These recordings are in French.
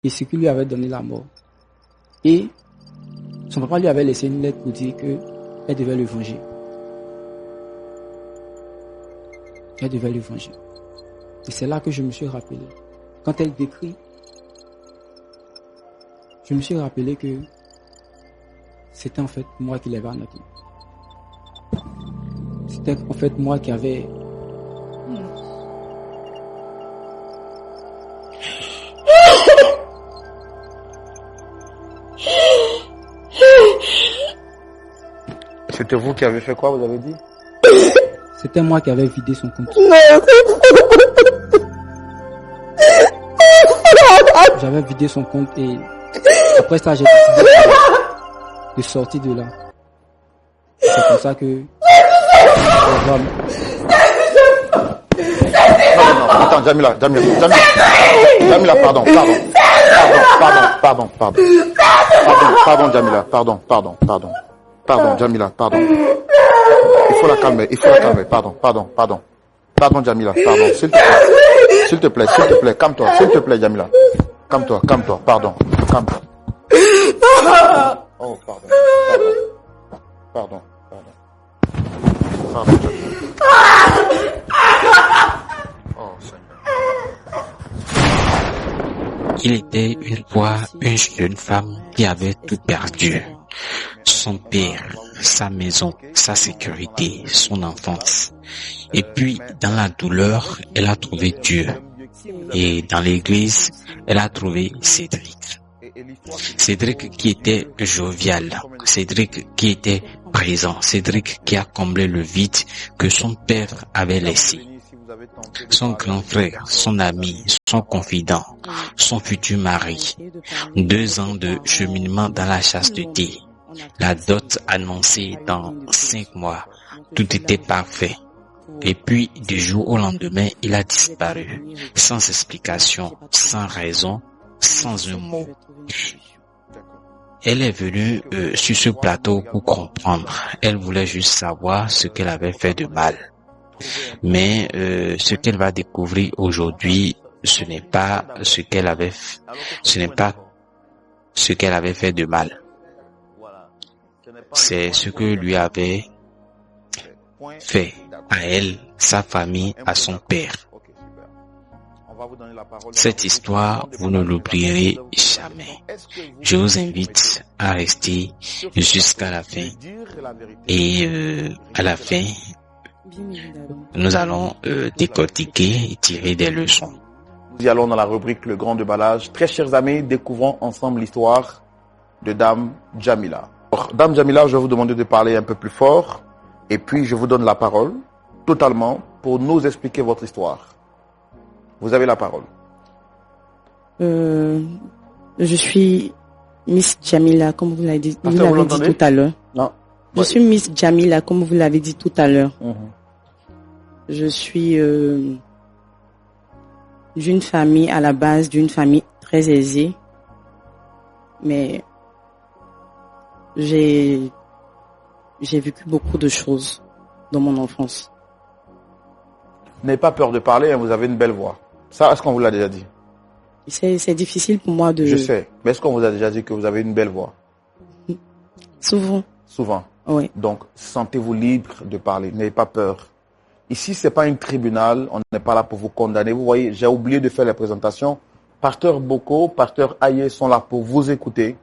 et ce qui lui avait donné la mort. Et son papa lui avait laissé une lettre pour dire qu'elle devait le venger. Elle devait le venger. Et c'est là que je me suis rappelé. Quand elle décrit, je me suis rappelé que c'était en fait moi qui l'avais arnaqué. C'était en fait moi qui avais... C'était vous qui avez fait quoi, vous avez dit? C'était moi qui avais vidé son compte. J'avais vidé son compte et après ça, j'ai décidé de sortir de là. C'est comme ça que... Non, attends, Jamila, pardon, Jamila, pardon, Jamila, pardon. Il faut la calmer, pardon, Jamila, pardon, s'il te plaît, calme-toi, s'il te plaît, Jamila, calme-toi, pardon, calme-toi. Oh, pardon, oh, Il était une fois une jeune femme qui avait tout perdu. Son père, sa maison, sa sécurité, son enfance. Et puis, dans la douleur, elle a trouvé Dieu. Et dans l'église, elle a trouvé Cédric. Cédric qui était jovial. Cédric qui était présent. Cédric qui a comblé le vide que son père avait laissé. Son grand frère, son ami, son confident, son futur mari. 2 ans de cheminement dans la chasteté. La dot annoncée dans 5 mois. Tout était parfait. Et puis, du jour au lendemain, il a disparu. Sans explication, sans raison, sans un mot. Elle est venue sur ce plateau pour comprendre. Elle voulait juste savoir ce qu'elle avait fait de mal. Mais ce qu'elle va découvrir aujourd'hui, ce n'est pas ce qu'elle avait fait de mal. C'est ce que lui avait fait à elle, sa famille, à son père. Cette histoire, vous ne l'oublierez jamais. Je vous invite à rester jusqu'à la fin. Et à la fin, nous allons décortiquer et tirer des leçons. Nous y allons dans la rubrique Le Grand Déballage. Très chers amis, découvrons ensemble l'histoire de Dame Jamila. Alors, Dame Jamila, je vais vous demander de parler un peu plus fort. Et puis, je vous donne la parole, totalement, pour nous expliquer votre histoire. Vous avez la parole. Je suis Miss Jamila, comme vous l'avez dit, tout à l'heure. Non. Je suis Miss Jamila, comme vous l'avez dit tout à l'heure. Je suis d'une famille, à la base, d'une famille très aisée. Mais j'ai vécu beaucoup de choses dans mon enfance. N'ayez pas peur de parler, hein, vous avez une belle voix. Ça, est-ce qu'on vous l'a déjà dit? C'est difficile pour moi de... Je sais, mais est-ce qu'on vous a déjà dit que vous avez une belle voix? Souvent. Souvent. Oui. Donc, sentez-vous libre de parler, n'ayez pas peur. Ici, c'est pas un tribunal, on n'est pas là pour vous condamner. Vous voyez, j'ai oublié de faire la présentation. Pasteur Boko, Pasteur Aye sont là pour vous écouter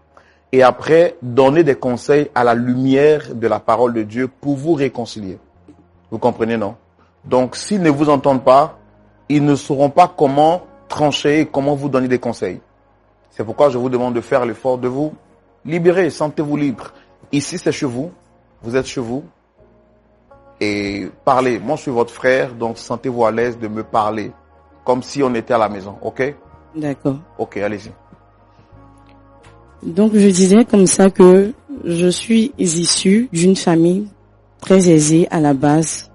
et après donner des conseils à la lumière de la parole de Dieu pour vous réconcilier. Vous comprenez, non? Donc, s'ils ne vous entendent pas, ils ne sauront pas comment trancher et comment vous donner des conseils. C'est pourquoi je vous demande de faire l'effort de vous libérer, sentez-vous libre. Ici, c'est chez vous, vous êtes chez vous et parlez. Moi, je suis votre frère, donc sentez-vous à l'aise de me parler comme si on était à la maison, ok? D'accord. Ok, allez-y. Donc, je disais comme ça que je suis issue d'une famille très aisée à la base.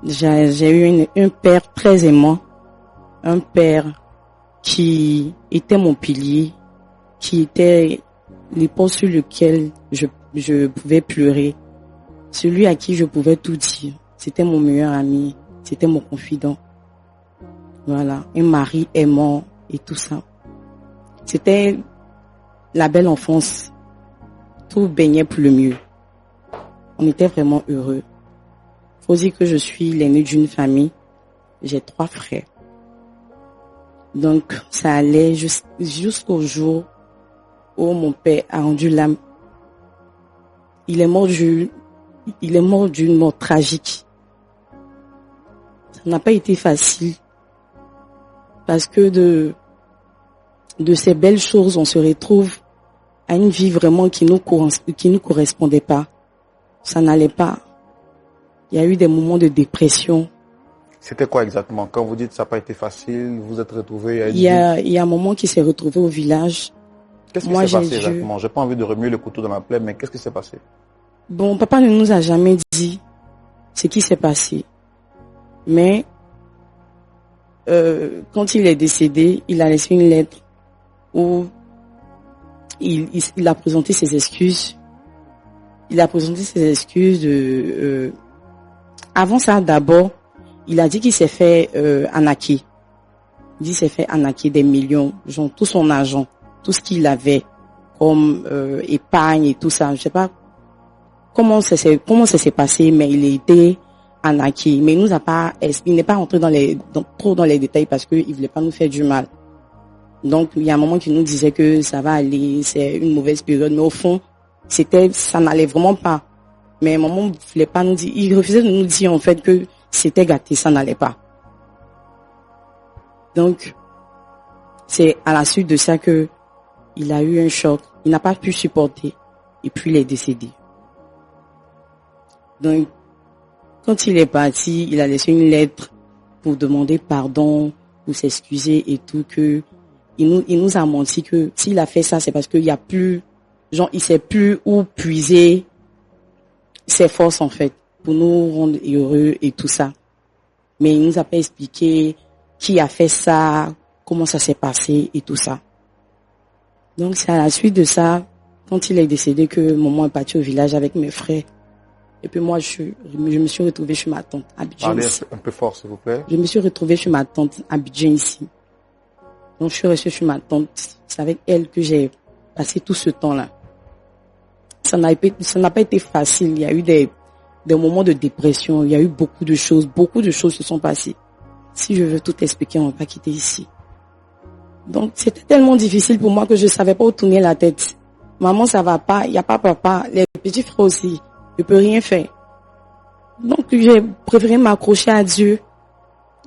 J'ai eu un père très aimant, un père qui était mon pilier, qui était l'épaule sur lequel je pouvais pleurer, celui à qui je pouvais tout dire. C'était mon meilleur ami, c'était mon confident. Voilà, un mari aimant, et tout ça. C'était la belle enfance. Tout baignait pour le mieux. On était vraiment heureux. Faut dire que je suis l'aîné d'une famille. J'ai 3 frères. Donc, ça allait jusqu'au jour où mon père a rendu l'âme. Il est mort d'une mort tragique. Ça n'a pas été facile. Parce que de ces belles choses, on se retrouve à une vie vraiment qui nous correspondait pas. Ça n'allait pas. Il y a eu des moments de dépression. C'était quoi exactement? Quand vous dites ça n'a pas été facile, vous êtes retrouvés à il y a un moment qui s'est retrouvé au village. Qu'est-ce qui s'est passé exactement? J'ai pas envie de remuer le couteau dans la plaie, mais qu'est-ce qui s'est passé? Bon, papa ne nous a jamais dit ce qui s'est passé. Mais quand il est décédé, il a laissé une lettre où il a présenté ses excuses. Il a présenté ses excuses avant ça, d'abord, il a dit qu'il s'est fait arnaquer. Il dit qu'il s'est fait arnaquer des millions, genre tout son argent, tout ce qu'il avait comme épargne et tout ça. Je sais pas comment ça s'est passé, mais il a été arnaqué. Mais il n'est pas rentré trop dans les détails parce qu'il voulait pas nous faire du mal. Donc il y a un moment qu'il nous disait que ça va aller, c'est une mauvaise période, mais au fond, ça n'allait vraiment pas. Mais à un moment, il voulait pas nous dire, il refusait de nous dire en fait que c'était gâté, ça n'allait pas. Donc, c'est à la suite de ça que il a eu un choc, il n'a pas pu supporter, et puis il est décédé. Donc, quand il est parti, il a laissé une lettre pour demander pardon, pour s'excuser et tout, que il nous a menti que s'il a fait ça, c'est parce qu'il y a plus, genre, il sait plus où puiser ses forces, en fait, pour nous rendre heureux et tout ça. Mais il nous a pas expliqué qui a fait ça, comment ça s'est passé et tout ça. Donc, c'est à la suite de ça, quand il est décédé, que maman est partie au village avec mes frères. Et puis moi, je me suis retrouvée chez ma tante à Abidjan. Parlez un peu fort, s'il vous plaît. Je me suis retrouvée chez ma tante à Abidjan ici. Donc, je suis restée chez ma tante. C'est avec elle que j'ai passé tout ce temps-là. Ça n'a pas été facile. Il y a eu des moments de dépression. Il y a eu beaucoup de choses se sont passées. Si je veux tout expliquer, on va pas quitter ici. Donc, c'était tellement difficile pour moi que je savais pas où tourner la tête. Maman, ça va pas. Il y a pas papa. Les petits frères aussi. Je peux rien faire. Donc, j'ai préféré m'accrocher à Dieu.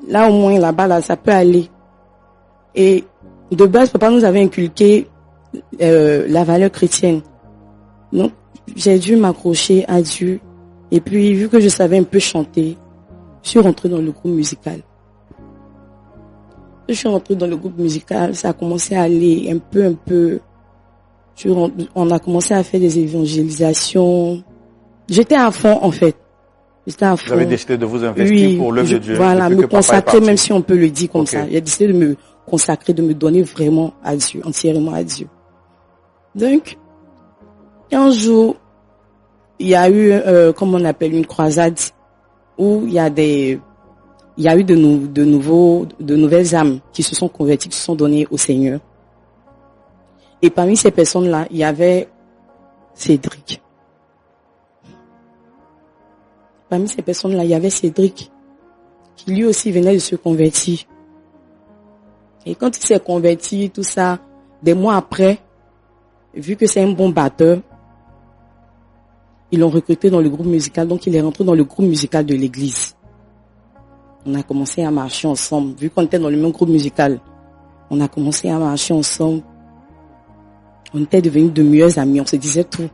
Là, au moins, là-bas, là, ça peut aller. Et de base, papa nous avait inculqué la valeur chrétienne. Donc, j'ai dû m'accrocher à Dieu. Et puis, vu que je savais un peu chanter, je suis rentrée dans le groupe musical. Je suis rentrée dans le groupe musical, ça a commencé à aller un peu. On a commencé à faire des évangélisations. J'étais à fond, en fait. J'étais à fond. Vous avez décidé de vous investir pour l'œuvre de Dieu. Voilà, me consacrer, même si on peut le dire comme ça. J'ai décidé de me consacrer, de me donner vraiment à Dieu, entièrement à Dieu. Donc, un jour, il y a eu, comme on appelle, une croisade où il y a eu de nouvelles âmes qui se sont converties, qui se sont données au Seigneur. Et parmi ces personnes-là, il y avait Cédric. Parmi ces personnes-là, il y avait Cédric, qui lui aussi venait de se convertir. Et quand il s'est converti, tout ça, des mois après, vu que c'est un bon batteur, ils l'ont recruté dans le groupe musical, donc il est rentré dans le groupe musical de l'église. On a commencé à marcher ensemble, vu qu'on était dans le même groupe musical. On a commencé à marcher ensemble. On était devenus de meilleurs amis, on se disait tout.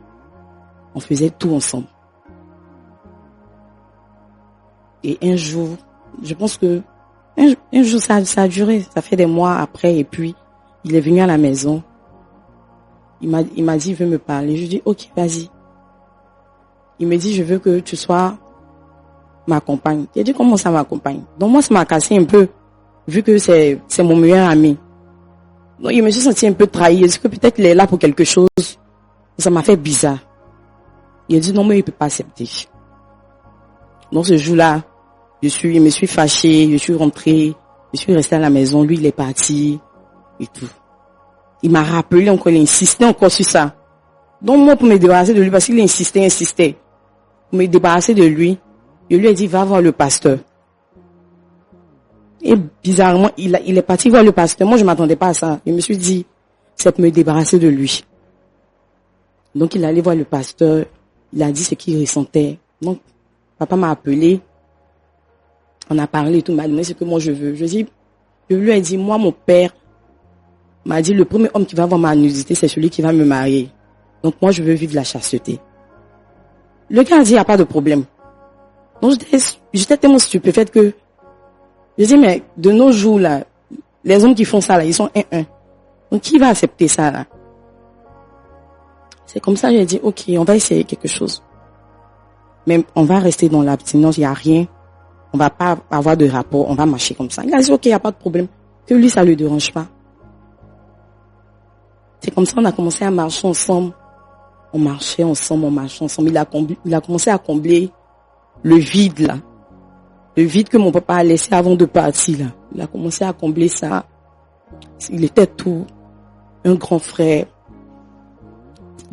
On faisait tout ensemble. Et un jour, je pense que un jour ça a duré, ça fait des mois après, et puis il est venu à la maison. Il m'a dit, il veut me parler. Je dis, ok, vas-y. Il me dit, je veux que tu sois ma compagne. Il a dit, comment ça, ma compagne? Donc moi, ça m'a cassé un peu, vu que c'est mon meilleur ami. Donc il me suis senti un peu trahi. Est-ce que peut-être il est là pour quelque chose? Ça m'a fait bizarre. Il a dit, non, mais il peut pas accepter. Donc ce jour-là, je me suis fâchée, je suis rentrée, je suis restée à la maison. Lui, il est parti. et tout. Il m'a rappelé encore, il insistait encore sur ça. Donc moi, pour me débarrasser de lui, parce qu'il insistait, pour me débarrasser de lui, je lui ai dit, va voir le pasteur. Et bizarrement, il est parti voir le pasteur. Moi, je m'attendais pas à ça. Je me suis dit, c'est pour me débarrasser de lui. Donc, il allait voir le pasteur. Il a dit ce qu'il ressentait. Donc, papa m'a appelé. On a parlé et tout. Il m'a demandé ce que moi je veux. Je lui ai dit, moi, mon père m'a dit, le premier homme qui va avoir ma nudité, c'est celui qui va me marier. Donc, moi, je veux vivre la chasteté. Le gars a dit, il n'y a pas de problème. Donc, j'étais tellement stupéfaite que je dis, mais de nos jours, là, les hommes qui font ça, là, ils sont 1-1. Donc, qui va accepter ça, là? C'est comme ça, j'ai dit, ok, on va essayer quelque chose. Mais on va rester dans l'abstinence, il n'y a rien. On va pas avoir de rapport, on va marcher comme ça. Il a dit, ok, il n'y a pas de problème. Que lui, ça ne le dérange pas. C'est comme ça, on a commencé à marcher ensemble. On marchait ensemble, on marchait ensemble. Il a commencé à combler le vide, là. Le vide que mon papa a laissé avant de partir, là. Il a commencé à combler ça. Il était tout. Un grand frère.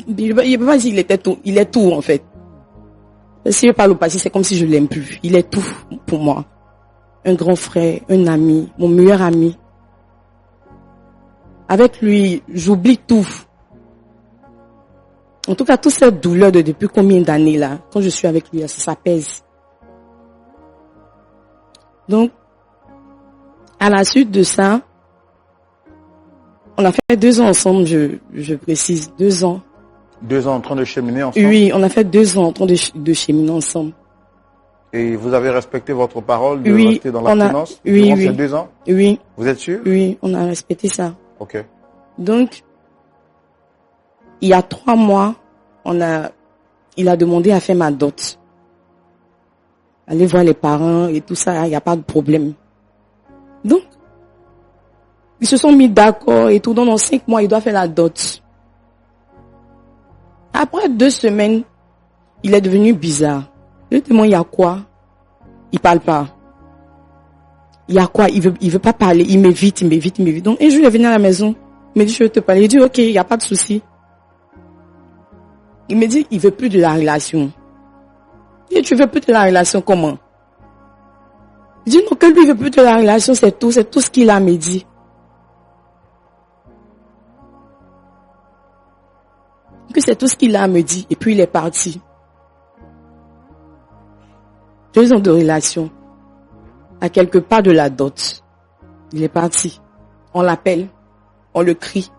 Il ne peut pas dire qu'il était tout. Il est tout, en fait. Si je parle au passé, c'est comme si je l'aime plus. Il est tout pour moi. Un grand frère, un ami, mon meilleur ami. Avec lui, j'oublie tout. En tout cas, toute cette douleur de depuis combien d'années, là, quand je suis avec lui, ça pèse. Donc, à la suite de ça, on a fait 2 ans ensemble, je précise, 2 ans. 2 ans en train de cheminer ensemble? Oui, on a fait 2 ans en train de cheminer ensemble. Et vous avez respecté votre parole de Oui, rester dans l'abstinence oui, durant oui. ces 2 ans? Oui. Vous êtes sûr? Oui, on a respecté ça. Ok. Donc, il y a 3 mois, il a demandé à faire ma dot. Aller voir les parents et tout ça, il n'y a pas de problème. Donc, ils se sont mis d'accord et tout. Donc, dans 5 mois, il doit faire la dot. Après 2 semaines, il est devenu bizarre. Je lui demande, il y a quoi? Il parle pas. Il y a quoi? Il veut pas parler. Il m'évite. Donc, un jour, il est venu à la maison. Il me dit, je veux te parler. Il dit, ok, il n'y a pas de souci. Il me dit, il veut plus de la relation. Et tu veux plus de la relation, comment? Il dit, non, que lui veut plus de la relation, c'est tout ce qu'il a me dit. Que c'est tout ce qu'il a me dit, et puis il est parti. 2 ans de relation, à quelque part de la dot. Il est parti. On l'appelle, on le crie.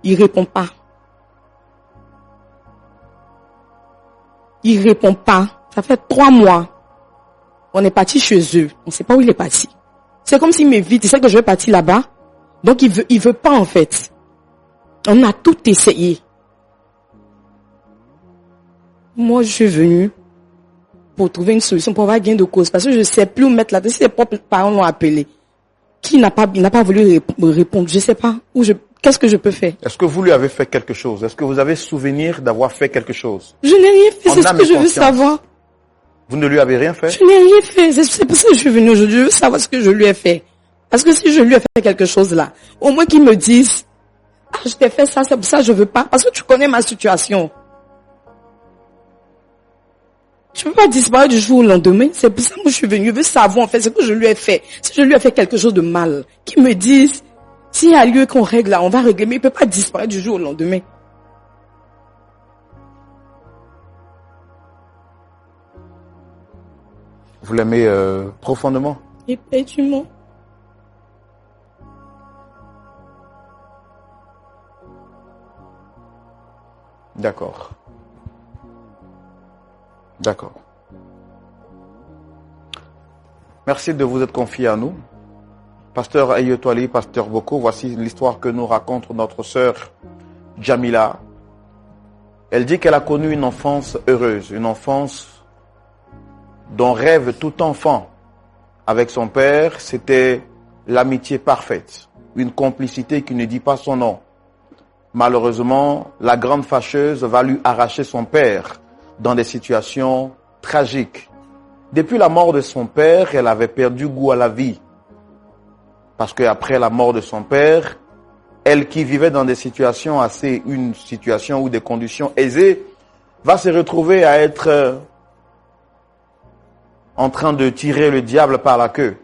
Il répond pas. Il répond pas. Ça fait 3 mois. On est parti chez eux. On sait pas où il est parti. C'est comme s'il m'évite. Il sait que je vais partir là-bas. Donc il veut pas en fait. On a tout essayé. Moi, je suis venue pour trouver une solution, pour avoir gain de cause. Parce que je ne sais plus où mettre la tête. Si les propres parents l'ont appelé, il n'a pas voulu répondre. Je ne sais pas. Qu'est-ce que je peux faire? Est-ce que vous lui avez fait quelque chose? Est-ce que vous avez souvenir d'avoir fait quelque chose? Je n'ai rien fait. C'est ce que je veux savoir. Vous ne lui avez rien fait? Je n'ai rien fait. C'est pour ça que je suis venue aujourd'hui. Je veux savoir ce que je lui ai fait. Parce que si je lui ai fait quelque chose là, au moins qu'il me dise, ah, je t'ai fait ça, c'est pour ça que je veux pas. Parce que tu connais ma situation. Je ne peux pas disparaître du jour au lendemain. C'est pour ça que je suis venue. Je veux savoir en fait ce que je lui ai fait. Si je lui ai fait quelque chose de mal, qu'il me dise, s'il y a lieu qu'on règle là, on va régler. Mais il ne peut pas disparaître du jour au lendemain. Vous l'aimez profondément? Éperdument. D'accord. D'accord. Merci de vous être confié à nous. Pasteur Ayetwali, Pasteur Boko, voici l'histoire que nous raconte notre sœur Jamila. Elle dit qu'elle a connu une enfance heureuse, une enfance dont rêve tout enfant. Avec son père, c'était l'amitié parfaite, une complicité qui ne dit pas son nom. Malheureusement, la grande fâcheuse va lui arracher son père dans des situations tragiques. Depuis la mort de son père, elle avait perdu goût à la vie. Parce qu'après la mort de son père, elle qui vivait dans des situations une situation ou des conditions aisées, va se retrouver à être en train de tirer le diable par la queue.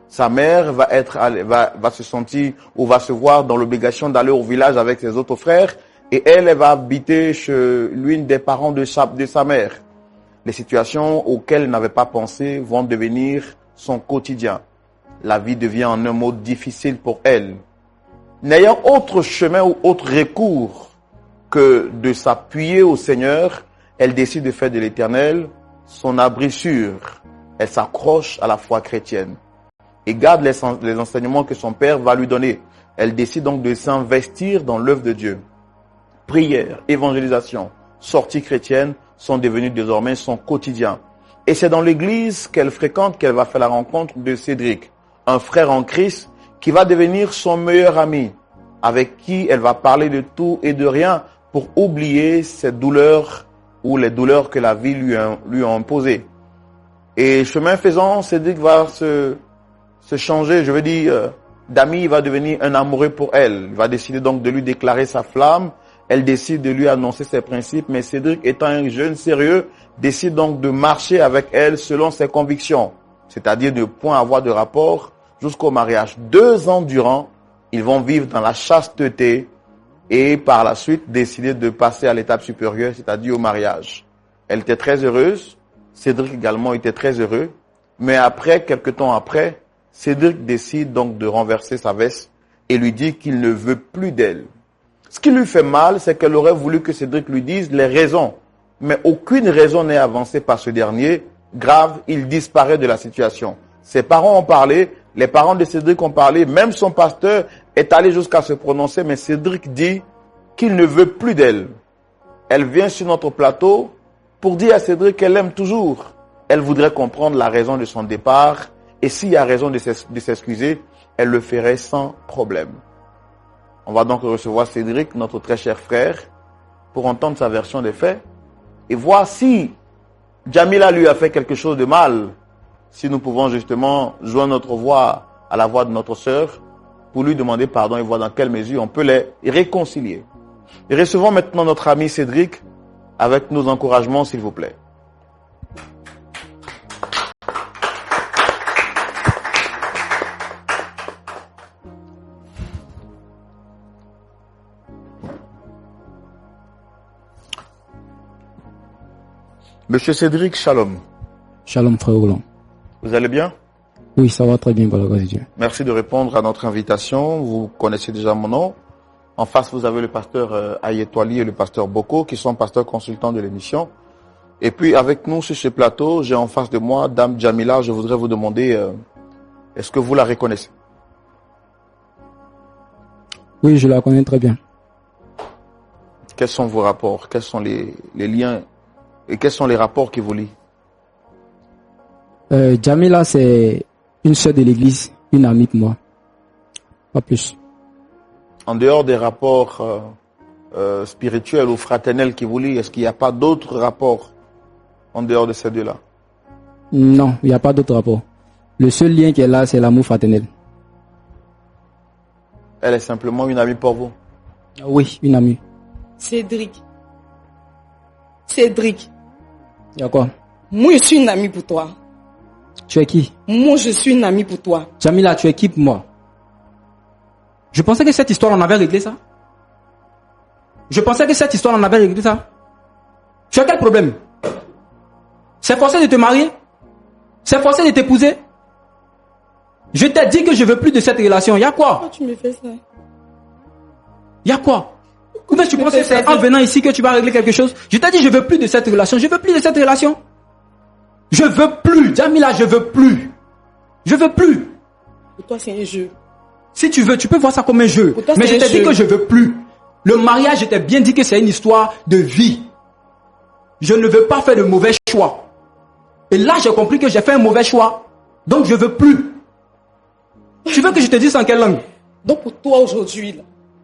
Sa mère va se sentir ou va se voir dans l'obligation d'aller au village avec ses autres frères et elle va habiter chez l'une des parents de sa mère. Les situations auxquelles elle n'avait pas pensé vont devenir son quotidien. La vie devient en un mot difficile pour elle. N'ayant autre chemin ou autre recours que de s'appuyer au Seigneur, elle décide de faire de l'Éternel son abri sûr. Elle s'accroche à la foi chrétienne et garde les enseignements que son père va lui donner. Elle décide donc de s'investir dans l'œuvre de Dieu. Prière, évangélisation, sortie chrétienne sont devenues désormais son quotidien. Et c'est dans l'église qu'elle fréquente qu'elle va faire la rencontre de Cédric, un frère en Christ qui va devenir son meilleur ami, avec qui elle va parler de tout et de rien pour oublier ses douleurs ou les douleurs que la vie lui a imposées. Et chemin faisant, Cédric va se changer, je veux dire, d'ami, il va devenir un amoureux pour elle. Il va décider donc de lui déclarer sa flamme. Elle décide de lui annoncer ses principes, mais Cédric, étant un jeune sérieux, décide donc de marcher avec elle selon ses convictions, c'est-à-dire de ne point avoir de rapport jusqu'au mariage. 2 ans durant, ils vont vivre dans la chasteté et par la suite décider de passer à l'étape supérieure, c'est-à-dire au mariage. Elle était très heureuse, Cédric également était très heureux, mais après, quelque temps après, Cédric décide donc de renverser sa veste et lui dit qu'il ne veut plus d'elle. Ce qui lui fait mal, c'est qu'elle aurait voulu que Cédric lui dise les raisons. Mais aucune raison n'est avancée par ce dernier. Grave, il disparaît de la situation. Ses parents ont parlé, les parents de Cédric ont parlé, même son pasteur est allé jusqu'à se prononcer, mais Cédric dit qu'il ne veut plus d'elle. Elle vient sur notre plateau pour dire à Cédric qu'elle l'aime toujours. Elle voudrait comprendre la raison de son départ et s'il y a raison de s'excuser, elle le ferait sans problème. On va donc recevoir Cédric, notre très cher frère, pour entendre sa version des faits et voir si Jamila lui a fait quelque chose de mal, si nous pouvons justement joindre notre voix à la voix de notre sœur pour lui demander pardon et voir dans quelle mesure on peut les réconcilier. Et recevons maintenant notre ami Cédric avec nos encouragements, s'il vous plaît. Monsieur Cédric, shalom. Shalom, frère Roland. Vous allez bien? Oui, ça va très bien, par la grâce de Dieu. Merci de répondre à notre invitation. Vous connaissez déjà mon nom. En face, vous avez le pasteur Ayetwali et le pasteur Boko, qui sont pasteurs consultants de l'émission. Et puis, avec nous sur ce plateau, j'ai en face de moi Dame Jamila. Je voudrais vous demander, est-ce que vous la reconnaissez? Oui, je la connais très bien. Quels sont vos rapports? Quels sont les liens? Et quels sont les rapports qui vous lient? Jamila, c'est une sœur de l'église, une amie pour moi. Pas plus. En dehors des rapports spirituels ou fraternels qui vous lient, est-ce qu'il n'y a pas d'autres rapports en dehors de ces deux-là? Non, il n'y a pas d'autres rapports. Le seul lien qui est là, c'est l'amour fraternel. Elle est simplement une amie pour vous? Oui, une amie. Cédric. Il y a quoi? Moi, je suis une amie pour toi. Tu es qui? Moi, je suis une amie pour toi. Jamila, tu es qui pour moi? Je pensais que cette histoire, on avait réglé ça. Tu as quel problème? C'est forcé de te marier? C'est forcé de t'épouser? Je t'ai dit que je veux plus de cette relation. Il y a quoi? Pourquoi tu me fais ça? Il y a quoi? Comment tu penses que c'est en venant ici que tu vas régler quelque chose? Je t'ai dit je veux plus de cette relation. Je veux plus. Jamila, je veux plus. Pour toi, c'est un jeu. Si tu veux, tu peux voir ça comme un jeu. Toi, mais je t'ai dit que je veux plus. Le mariage, je t'ai bien dit que c'est une histoire de vie. Je ne veux pas faire de mauvais choix. Et là, j'ai compris que j'ai fait un mauvais choix. Donc, je veux plus. Tu veux que je te dise en quelle langue? Donc, pour toi, aujourd'hui, là,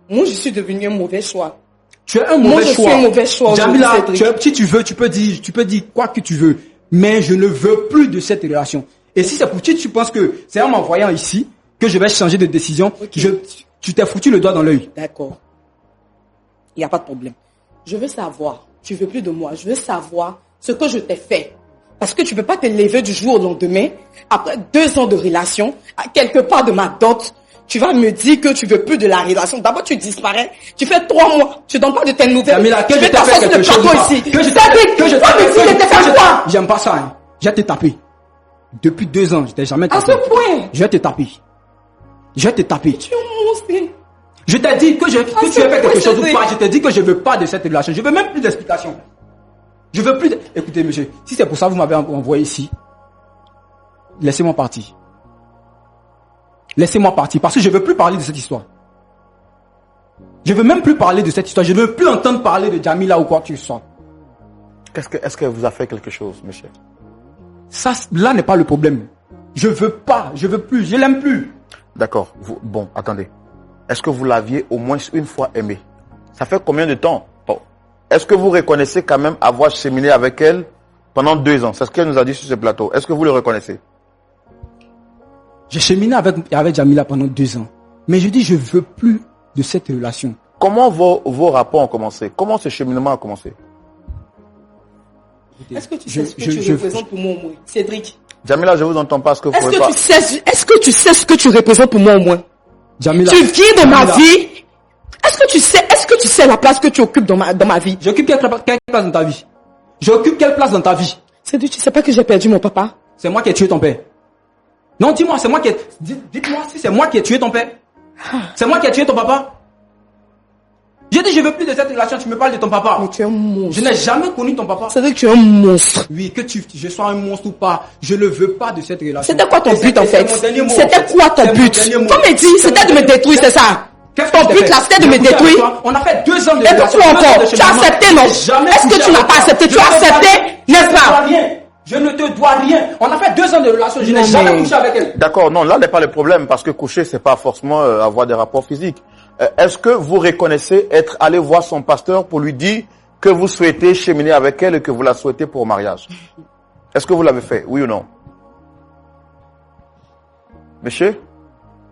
moi, je suis devenu un mauvais choix. Tu es un mauvais choix. Moi, je suis un mauvais choix. Jamila, si tu veux, tu peux dire quoi que tu veux. Mais je ne veux plus de cette relation. Et si c'est pour toi, tu penses que c'est en m'envoyant ici que je vais changer de décision. Okay. Tu t'es foutu le doigt dans l'œil. D'accord. Il n'y a pas de problème. Je veux savoir, tu veux plus de moi, je veux savoir ce que je t'ai fait. Parce que tu ne peux pas te lever du jour au lendemain, après 2 ans de relation, à quelque part de ma dot, tu vas me dire que tu veux plus de la relation. D'abord, tu disparais, tu fais 3 mois, tu donnes pas de tes nouvelles. Jamila, que je t'ai fait quelque chose ici. Que je t'ai fait quoi? J'aime pas ça, hein. Je vais te taper. Depuis 2 ans, je t'ai jamais tapé. À ce point. Je vais te taper. Je vais te taper. Tu es un monstre. Je t'ai dit que tu as fait quelque chose ou pas. Je t'ai dit que je veux pas de cette relation. Je veux même plus d'explications. Je veux plus Écoutez, monsieur, si c'est pour ça que vous m'avez envoyé ici, laissez-moi partir. Laissez-moi partir, parce que je veux plus parler de cette histoire. Je veux même plus parler de cette histoire. Je ne veux plus entendre parler de Jamila ou quoi que tu sois. Est-ce qu'elle vous a fait quelque chose, monsieur? Ça, là n'est pas le problème. Je veux pas, je veux plus, je l'aime plus. D'accord. Bon, attendez. Est-ce que vous l'aviez au moins une fois aimée? Ça fait combien de temps? Bon. Est-ce que vous reconnaissez quand même avoir cheminé avec elle pendant 2 ans? C'est ce qu'elle nous a dit sur ce plateau. Est-ce que vous le reconnaissez? J'ai cheminé avec Jamila pendant 2 ans. Mais je dis, je veux plus de cette relation. Comment vos rapports ont commencé? Comment ce cheminement a commencé? Est-ce que tu sais ce que tu représentes pour moi au moins, Cédric? Jamila, je vous entends pas. Est-ce que tu sais ce que tu représentes pour moi au moins? Jamila. Tu viens dans ma vie. Est-ce que tu sais la place que tu occupes dans ma vie? J'occupe quelle place dans ta vie? J'occupe quelle place dans ta vie? Cédric, tu sais pas que j'ai perdu mon papa? C'est moi qui ai tué ton père. Non, dis-moi, c'est moi qui ai... Dites-moi si c'est moi qui ai tué ton père. C'est moi qui ai tué ton papa. J'ai dit, je veux plus de cette relation, tu me parles de ton papa. Mais tu es un monstre. Je n'ai jamais connu ton papa. C'est vrai que tu es un monstre. Oui, que je sois un monstre ou pas, je ne veux pas de cette relation. C'était quoi ton but en fait? C'était quoi ton but? Comme il dit, c'était de me détruire, c'est ça? Ton but là, c'était de me détruire. On a fait 2 ans de relation. Et pourquoi encore? Tu as accepté, non? Est-ce que tu n'as pas accepté? Tu as accepté, n'est-ce pas? Je ne te dois rien. On a fait 2 ans de relation. Je n'ai jamais couché avec elle. D'accord, non, là n'est pas le problème parce que coucher, c'est pas forcément avoir des rapports physiques. Est-ce que vous reconnaissez être allé voir son pasteur pour lui dire que vous souhaitez cheminer avec elle et que vous la souhaitez pour mariage? Est-ce que vous l'avez fait, oui ou non? Monsieur?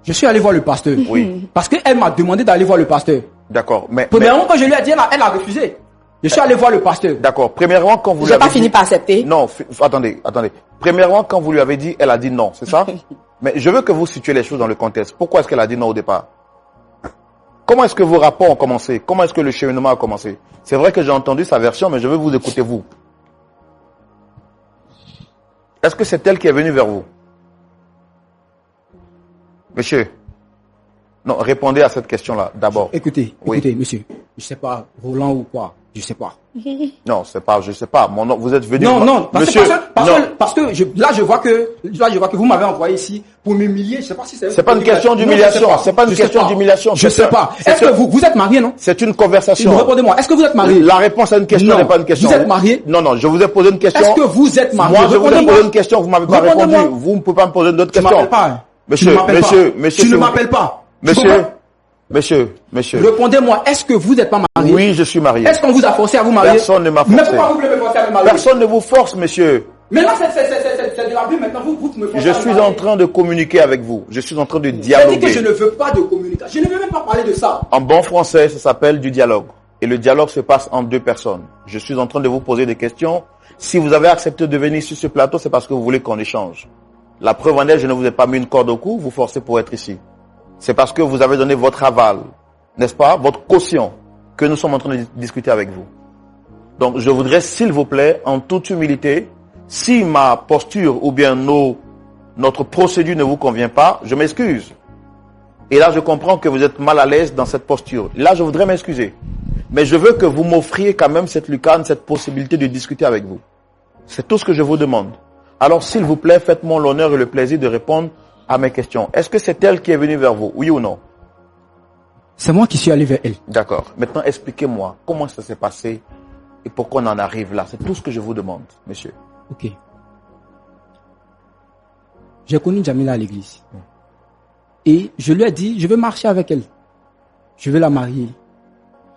Je suis allé voir le pasteur. Oui. Parce qu'elle m'a demandé d'aller voir le pasteur. D'accord, mais... Premièrement, quand je lui ai dit, elle a refusé. Je suis allé voir le pasteur. D'accord. Premièrement, quand vous lui avez dit... J'ai pas fini par accepter. Non, attendez. Premièrement, quand vous lui avez dit, elle a dit non, c'est ça? Mais je veux que vous situez les choses dans le contexte. Pourquoi est-ce qu'elle a dit non au départ? Comment est-ce que vos rapports ont commencé? Comment est-ce que le cheminement a commencé? C'est vrai que j'ai entendu sa version, mais je veux vous écouter vous. Est-ce que c'est elle qui est venue vers vous? Monsieur? Non, répondez à cette question-là, d'abord. Écoutez, monsieur. Je sais pas, Roland ou quoi. Je sais pas. Non, je sais pas. Mon nom, vous êtes venu. Non, monsieur. Parce que là, je vois que vous m'avez envoyé ici pour m'humilier. Je sais pas si c'est. C'est pas une question d'humiliation. C'est pas une question d'humiliation. Je sais pas. Est-ce que vous êtes marié, non? C'est une conversation. Répondez-moi. Est-ce que vous êtes marié? La réponse à une question n'est pas une question. Vous êtes marié? Non, je vous ai posé une question. Est-ce que vous êtes marié? Moi, je vous ai posé une question, vous m'avez pas répondu. Vous ne pouvez pas me poser d'autres questions. Tu ne m'appelles pas. Monsieur. Répondez-moi, est-ce que vous n'êtes pas marié? Oui, je suis marié. Est-ce qu'on vous a forcé à vous marier? Personne ne m'a forcé. Mais pourquoi vous voulez me forcer à me marier? Personne ne vous force, monsieur. Mais là, c'est de l'abus, maintenant vous me forcez. Je suis en train de communiquer avec vous. Je suis en train de dialoguer. C'est-à-dire que je ne veux pas de communication. Je ne veux même pas parler de ça. En bon français, ça s'appelle du dialogue. Et le dialogue se passe en 2 personnes. Je suis en train de vous poser des questions. Si vous avez accepté de venir sur ce plateau, c'est parce que vous voulez qu'on échange. La preuve en est, je ne vous ai pas mis une corde au cou, vous forcez pour être ici. C'est parce que vous avez donné votre aval, n'est-ce pas, votre caution, que nous sommes en train de discuter avec vous. Donc, je voudrais, s'il vous plaît, en toute humilité, si ma posture ou bien notre procédure ne vous convient pas, je m'excuse. Et là, je comprends que vous êtes mal à l'aise dans cette posture. Là, je voudrais m'excuser. Mais je veux que vous m'offriez quand même cette lucarne, cette possibilité de discuter avec vous. C'est tout ce que je vous demande. Alors, s'il vous plaît, faites-moi l'honneur et le plaisir de répondre à mes questions. Est-ce que c'est elle qui est venue vers vous, oui ou non? C'est moi qui suis allé vers elle. D'accord. Maintenant, expliquez-moi comment ça s'est passé et pourquoi on en arrive là. C'est tout ce que je vous demande, monsieur. Ok. J'ai connu Jamila à l'église. Et je lui ai dit, je veux marcher avec elle. Je veux la marier.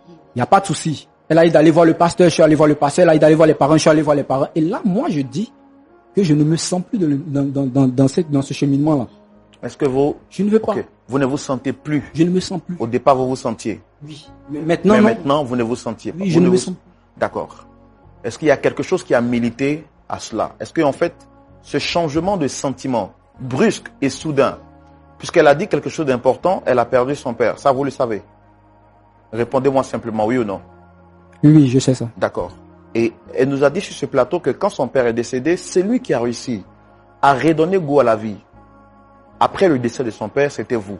Il n'y a pas de souci. Elle a dit d'aller voir le pasteur, je suis allé voir le pasteur. Elle a dit d'aller voir les parents, je suis allé voir les parents. Et là, moi, je dis que je ne me sens plus dans ce cheminement-là. Est-ce que vous... Je ne veux pas. Okay. Vous ne vous sentez plus. Je ne me sens plus. Au départ, vous vous sentiez. Oui. Mais maintenant, Mais non. maintenant, vous ne vous sentiez pas. Oui, je Vous ne ne me vous- sens. D'accord. Est-ce qu'il y a quelque chose qui a milité à cela? Est-ce qu'en fait, ce changement de sentiment brusque et soudain, puisqu'elle a dit quelque chose d'important, elle a perdu son père. Ça, vous le savez. Répondez-moi simplement, oui ou non. Oui, je sais ça. D'accord. Et elle nous a dit sur ce plateau que quand son père est décédé, c'est lui qui a réussi à redonner goût à la vie. Après le décès de son père, c'était vous.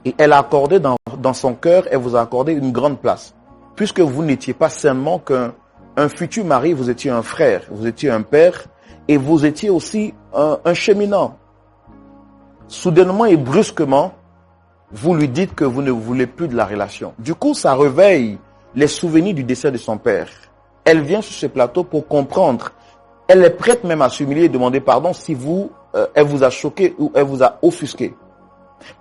Et elle a accordé dans son cœur, elle vous a accordé une grande place. Puisque vous n'étiez pas seulement qu'un futur mari, vous étiez un frère, vous étiez un père, et vous étiez aussi un cheminant. Soudainement et brusquement, vous lui dites que vous ne voulez plus de la relation. Du coup, ça réveille les souvenirs du décès de son père. Elle vient sur ce plateau pour comprendre. Elle est prête même à s'humilier et demander pardon si elle vous a choqué ou elle vous a offusqué.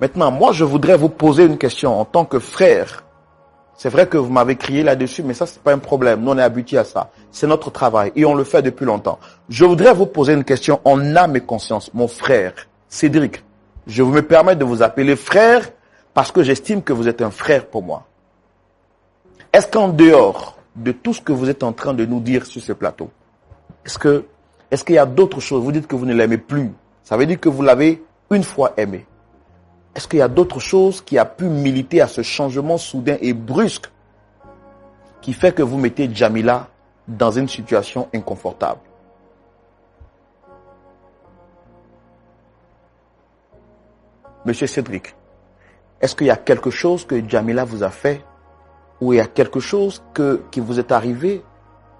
Maintenant, moi, je voudrais vous poser une question en tant que frère. C'est vrai que vous m'avez crié là-dessus, mais ça, c'est pas un problème. Nous, on est habitués à ça. C'est notre travail et on le fait depuis longtemps. Je voudrais vous poser une question en âme et conscience. Mon frère, Cédric, je me permets de vous appeler frère parce que j'estime que vous êtes un frère pour moi. Est-ce qu'en dehors de tout ce que vous êtes en train de nous dire sur ce plateau, est-ce qu'il y a d'autres choses? Vous dites que vous ne l'aimez plus. Ça veut dire que vous l'avez une fois aimé. Est-ce qu'il y a d'autres choses qui a pu militer à ce changement soudain et brusque qui fait que vous mettez Djamila dans une situation inconfortable? Monsieur Cédric, est-ce qu'il y a quelque chose que Djamila vous a fait ou il y a quelque chose qui vous est arrivé?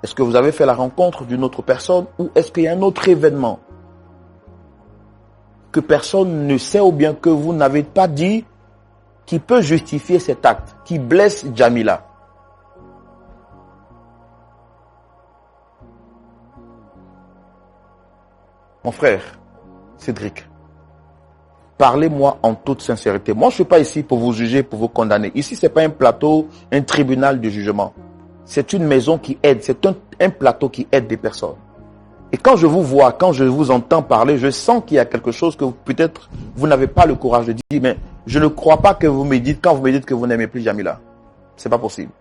Est-ce que vous avez fait la rencontre d'une autre personne ou est-ce qu'il y a un autre événement que personne ne sait ou bien que vous n'avez pas dit qui peut justifier cet acte, qui blesse Djamila? Mon frère, Cédric, parlez-moi en toute sincérité. Moi, je ne suis pas ici pour vous juger, pour vous condamner. Ici, ce n'est pas un plateau, un tribunal de jugement. C'est une maison qui aide, c'est un plateau qui aide des personnes. Et quand je vous vois, quand je vous entends parler, je sens qu'il y a quelque chose que peut-être vous n'avez pas le courage de dire, mais je ne crois pas que vous me dites, quand vous me dites que vous n'aimez plus Djamila. C'est pas possible.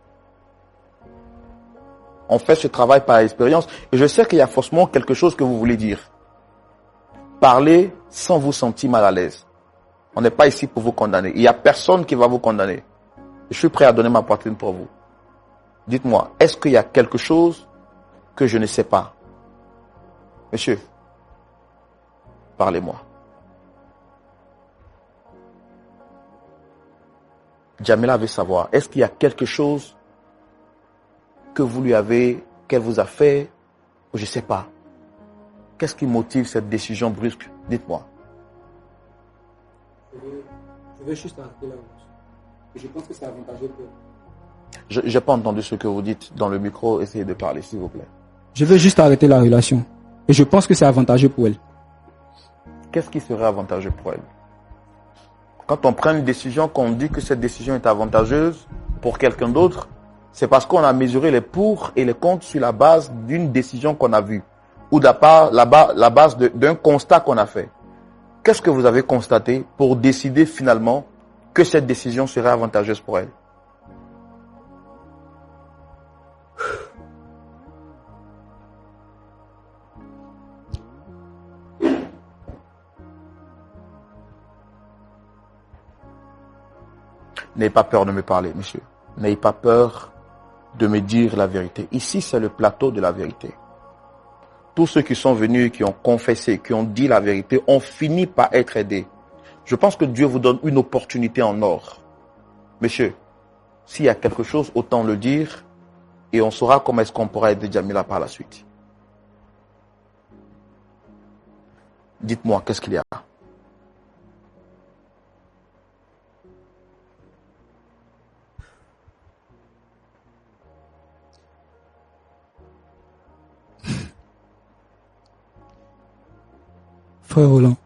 On fait ce travail par expérience et je sais qu'il y a forcément quelque chose que vous voulez dire. Parlez sans vous sentir mal à l'aise. On n'est pas ici pour vous condamner. Il n'y a personne qui va vous condamner. Je suis prêt à donner ma poitrine pour vous. Dites-moi, est-ce qu'il y a quelque chose que je ne sais pas? Monsieur, parlez-moi. Djamila veut savoir, est-ce qu'il y a quelque chose que vous lui avez, qu'elle vous a fait, ou je ne sais pas. Qu'est-ce qui motive cette décision brusque? Dites-moi. Je vais juste arrêter là. Je pense que c'est avantageux pour... Je n'ai pas entendu ce que vous dites dans le micro. Essayez de parler, s'il vous plaît. Je veux juste arrêter la relation. Et je pense que c'est avantageux pour elle. Qu'est-ce qui serait avantageux pour elle? Quand on prend une décision, qu'on dit que cette décision est avantageuse pour quelqu'un d'autre, c'est parce qu'on a mesuré les pour et les contre sur la base d'une décision qu'on a vue. Ou la base d'un constat qu'on a fait. Qu'est-ce que vous avez constaté pour décider finalement que cette décision serait avantageuse pour elle? N'ayez pas peur de me parler, monsieur. N'ayez pas peur de me dire la vérité. Ici, c'est le plateau de la vérité. Tous ceux qui sont venus, qui ont confessé, qui ont dit la vérité, ont fini par être aidés. Je pense que Dieu vous donne une opportunité en or. Monsieur, s'il y a quelque chose, autant le dire et on saura comment est-ce qu'on pourra aider Djamila par la suite. Dites-moi, qu'est-ce qu'il y a? Frère Roland,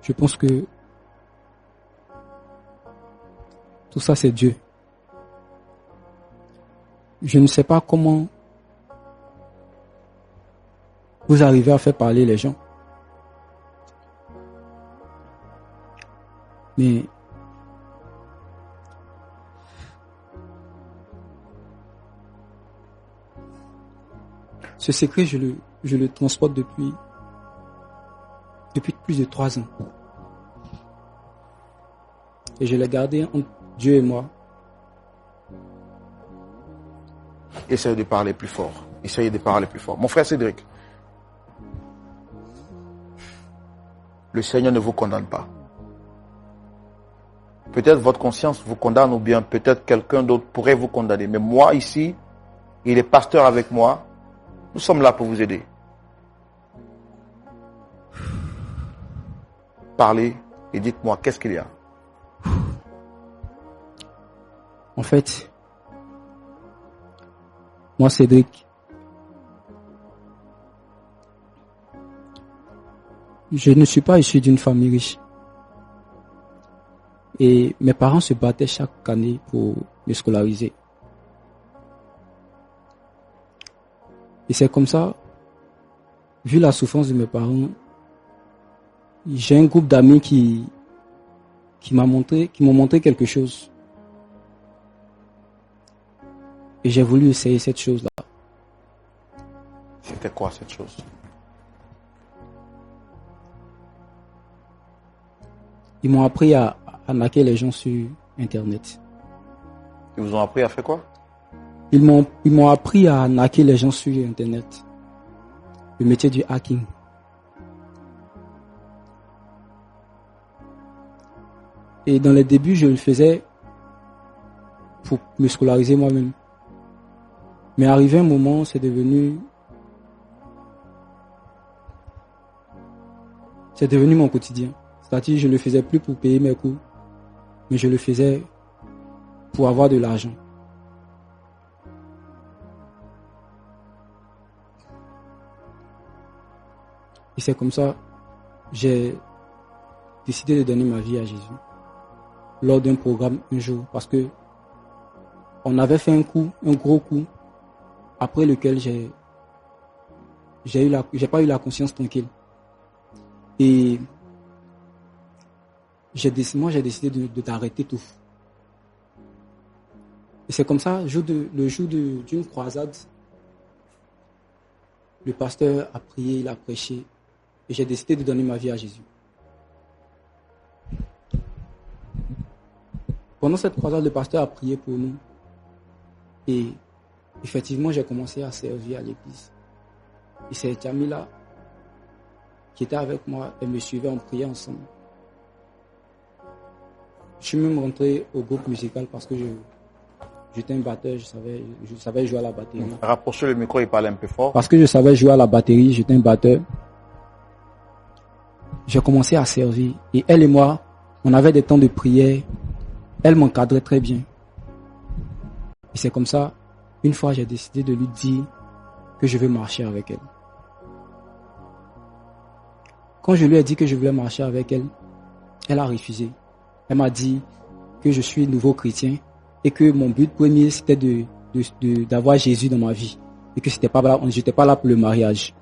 je pense que tout ça c'est Dieu. Je ne sais pas comment vous arrivez à faire parler les gens. Mais ce secret, je le transporte depuis plus de 3 ans. Et je l'ai gardé entre Dieu et moi. Essayez de parler plus fort. Essayez de parler plus fort. Mon frère Cédric, le Seigneur ne vous condamne pas. Peut-être votre conscience vous condamne ou bien peut-être quelqu'un d'autre pourrait vous condamner. Mais moi ici, il est pasteur avec moi. Nous sommes là pour vous aider. Parlez et dites-moi, qu'est-ce qu'il y a? En fait, moi Cédric, je ne suis pas issu d'une famille riche. Et mes parents se battaient chaque année pour me scolariser. Et c'est comme ça, vu la souffrance de mes parents, j'ai un groupe d'amis qui m'ont montré quelque chose. Et j'ai voulu essayer cette chose-là. C'était quoi cette chose? Ils m'ont appris à arnaquer les gens sur Internet. Ils vous ont appris à faire quoi? Ils m'ont appris à arnaquer les gens sur Internet. Le métier du hacking. Et dans les débuts, je le faisais pour me scolariser moi-même. Mais arrivé un moment, c'est devenu mon quotidien. C'est-à-dire, je ne le faisais plus pour payer mes coûts, mais je le faisais pour avoir de l'argent. Et c'est comme ça, j'ai décidé de donner ma vie à Jésus. Lors d'un programme un jour, parce que on avait fait un gros coup, après lequel j'ai pas eu la conscience tranquille. Et j'ai décidé d'arrêter tout. Et c'est comme ça, le jour d'une croisade, le pasteur a prié, il a prêché, et j'ai décidé de donner ma vie à Jésus. Pendant cette croisade, le pasteur a prié pour nous. Et effectivement, j'ai commencé à servir à l'église. Et cette amie-là, qui était avec moi, elle me suivait, on priait ensemble. Je suis même rentré au groupe musical parce que j'étais un batteur, je savais jouer à la batterie. Rapprochez le micro et parlez un peu fort. Parce que je savais jouer à la batterie, j'étais un batteur. J'ai commencé à servir. Et elle et moi, on avait des temps de prière. Elle m'encadrait très bien. Et c'est comme ça, une fois j'ai décidé de lui dire que je veux marcher avec elle. Quand je lui ai dit que je voulais marcher avec elle, elle a refusé. Elle m'a dit que je suis nouveau chrétien et que mon but premier c'était d'avoir Jésus dans ma vie et que j'étais pas là pour le mariage.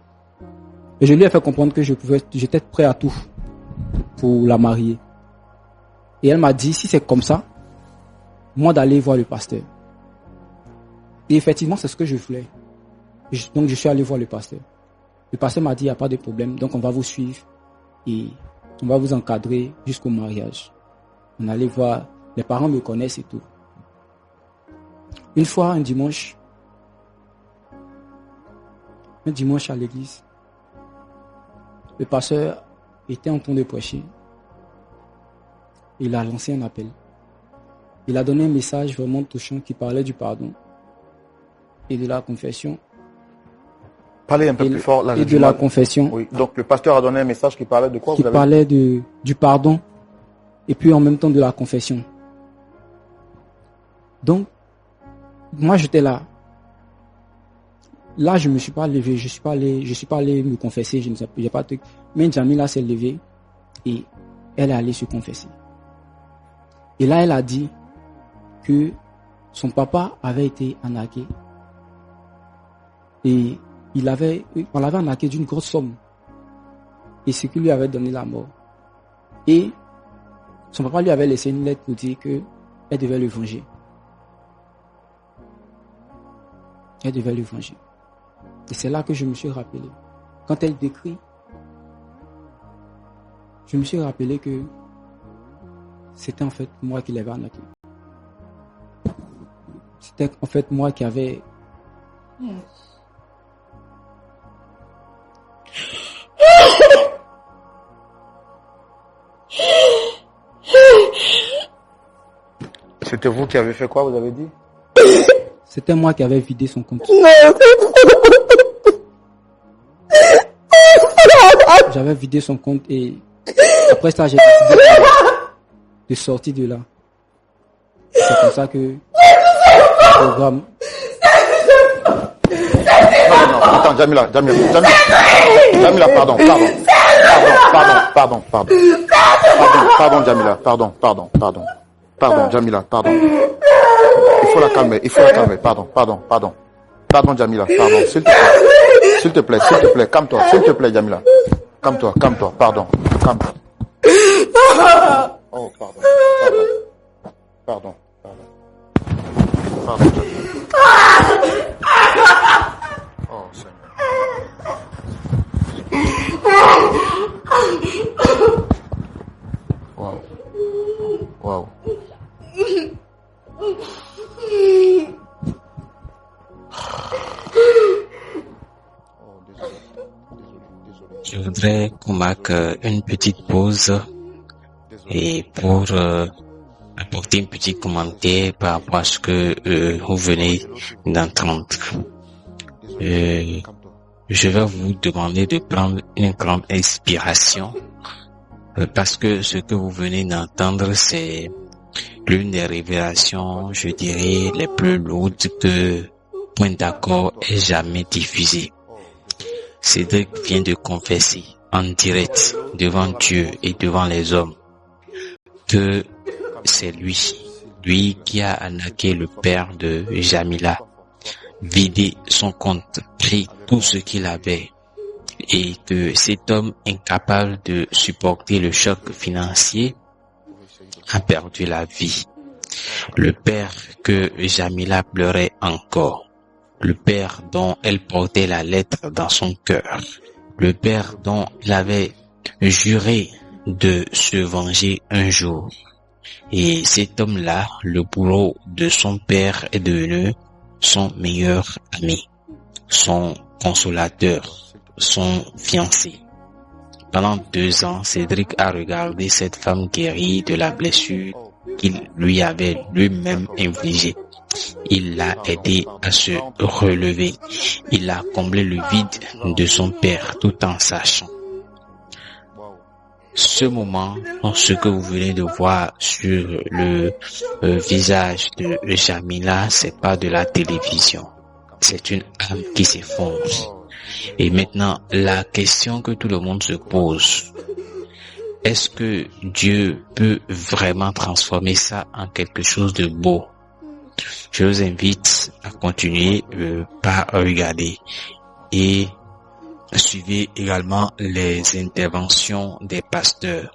Et je lui ai fait comprendre que j'étais prêt à tout pour la marier. Et elle m'a dit, si c'est comme ça, moi d'aller voir le pasteur. Et effectivement, c'est ce que je voulais. Donc je suis allé voir le pasteur. Le pasteur m'a dit, il n'y a pas de problème, donc on va vous suivre et on va vous encadrer jusqu'au mariage. On allait voir, les parents me connaissent et tout. Une fois, un dimanche à l'église, le pasteur était en train de prêcher. Il a lancé un appel. Il a donné un message vraiment touchant qui parlait du pardon et de la confession. Parlez un peu plus fort. Là, et de la confession. Oui. Donc le pasteur a donné un message qui parlait de quoi? Qui parlait du pardon et puis en même temps de la confession. Donc, moi j'étais là. Là, je me suis pas levé, je suis pas allé me confesser, je ne sais pas. Mais Jamila s'est levée et elle est allée se confesser. Et là, elle a dit que son papa avait été arnaqué et on l'avait arnaqué d'une grosse somme et ce qui lui avait donné la mort. Et Son papa lui avait laissé une lettre pour dire qu'elle devait le venger. Elle devait le venger. Et c'est là que je me suis rappelé. Quand elle décrit, je me suis rappelé que c'était en fait moi qui l'avais arnaqué. C'était en fait moi qui avais... C'était vous qui avez fait quoi, vous avez dit? C'était moi qui avais vidé son compte. J'avais vidé son compte et après ça, j'ai décidé de sortir de là. C'est comme ça que le programme... Non, attends, Jamila, pardon, Jamila, pardon, Jamila, pardon. Il faut la calmer, pardon, Jamila, pardon, s'il te plaît, calme-toi, s'il te plaît, Jamila, calme-toi, pardon, calme-toi. Oh, pardon, Jamila. Oh, Seigneur. Wow. Je voudrais qu'on marque une petite pause et pour apporter un petit commentaire par rapport à ce que vous venez d'entendre. Je vais vous demander de prendre une grande inspiration parce que ce que vous venez d'entendre, c'est l'une des révélations, je dirais, les plus lourdes que Point d'accord ait jamais diffusées. Cédric vient de confesser en direct devant Dieu et devant les hommes que c'est lui qui a arnaqué le père de Jamila, vidé son compte, pris tout ce qu'il avait, et que cet homme incapable de supporter le choc financier a perdu la vie. Le père que Jamila pleurait encore, le père dont elle portait la lettre dans son cœur, le père dont il avait juré de se venger un jour. Et cet homme-là, le bourreau de son père, est devenu son meilleur ami, son consolateur, son fiancé. Pendant 2 ans, Cédric a regardé cette femme guérie de la blessure qu'il lui avait lui-même infligée. Il l'a aidé à se relever. Il a comblé le vide de son père tout en sachant. Ce moment, ce que vous venez de voir sur le visage de Jamila, c'est pas de la télévision. C'est une âme qui s'effondre. Et maintenant, la question que tout le monde se pose, est-ce que Dieu peut vraiment transformer ça en quelque chose de beau? Je vous invite à continuer par regarder et suivez également les interventions des pasteurs.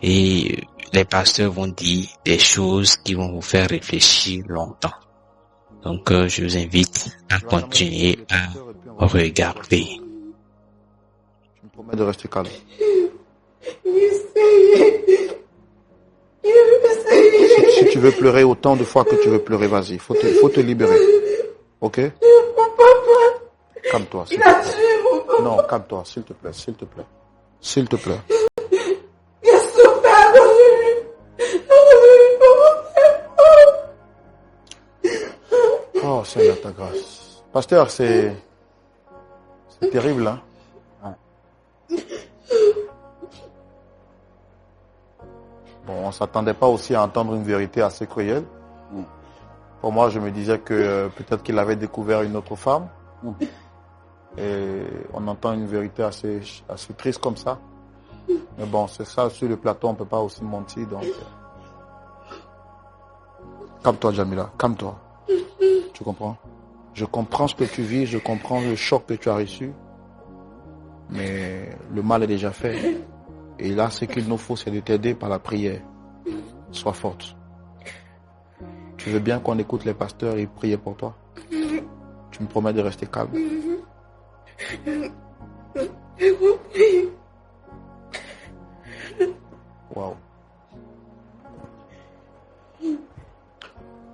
Et les pasteurs vont dire des choses qui vont vous faire réfléchir longtemps. Donc, je vous invite à continuer à regarder. Tu me promets de rester calme. Si tu veux pleurer autant de fois que tu veux pleurer, vas-y. Faut te libérer. Ok? Calme-toi, s'il te plaît. Non, calme-toi, s'il te plaît, s'il te plaît. S'il te plaît. Oh, Seigneur, ta grâce. Pasteur, c'est terrible, hein? Bon, on s'attendait pas aussi à entendre une vérité assez cruelle. Pour moi, je me disais que peut-être qu'il avait découvert une autre femme. Et on entend une vérité assez triste comme ça. Mais bon, c'est ça, sur le plateau, on peut pas aussi mentir. Donc, calme-toi, Jamila, calme-toi. Tu comprends? Je comprends ce que tu vis, je comprends le choc que tu as reçu. Mais le mal est déjà fait. Et là, ce qu'il nous faut, c'est de t'aider par la prière. Sois forte. Tu veux bien qu'on écoute les pasteurs et prier pour toi? Tu me promets de rester calme? Wow.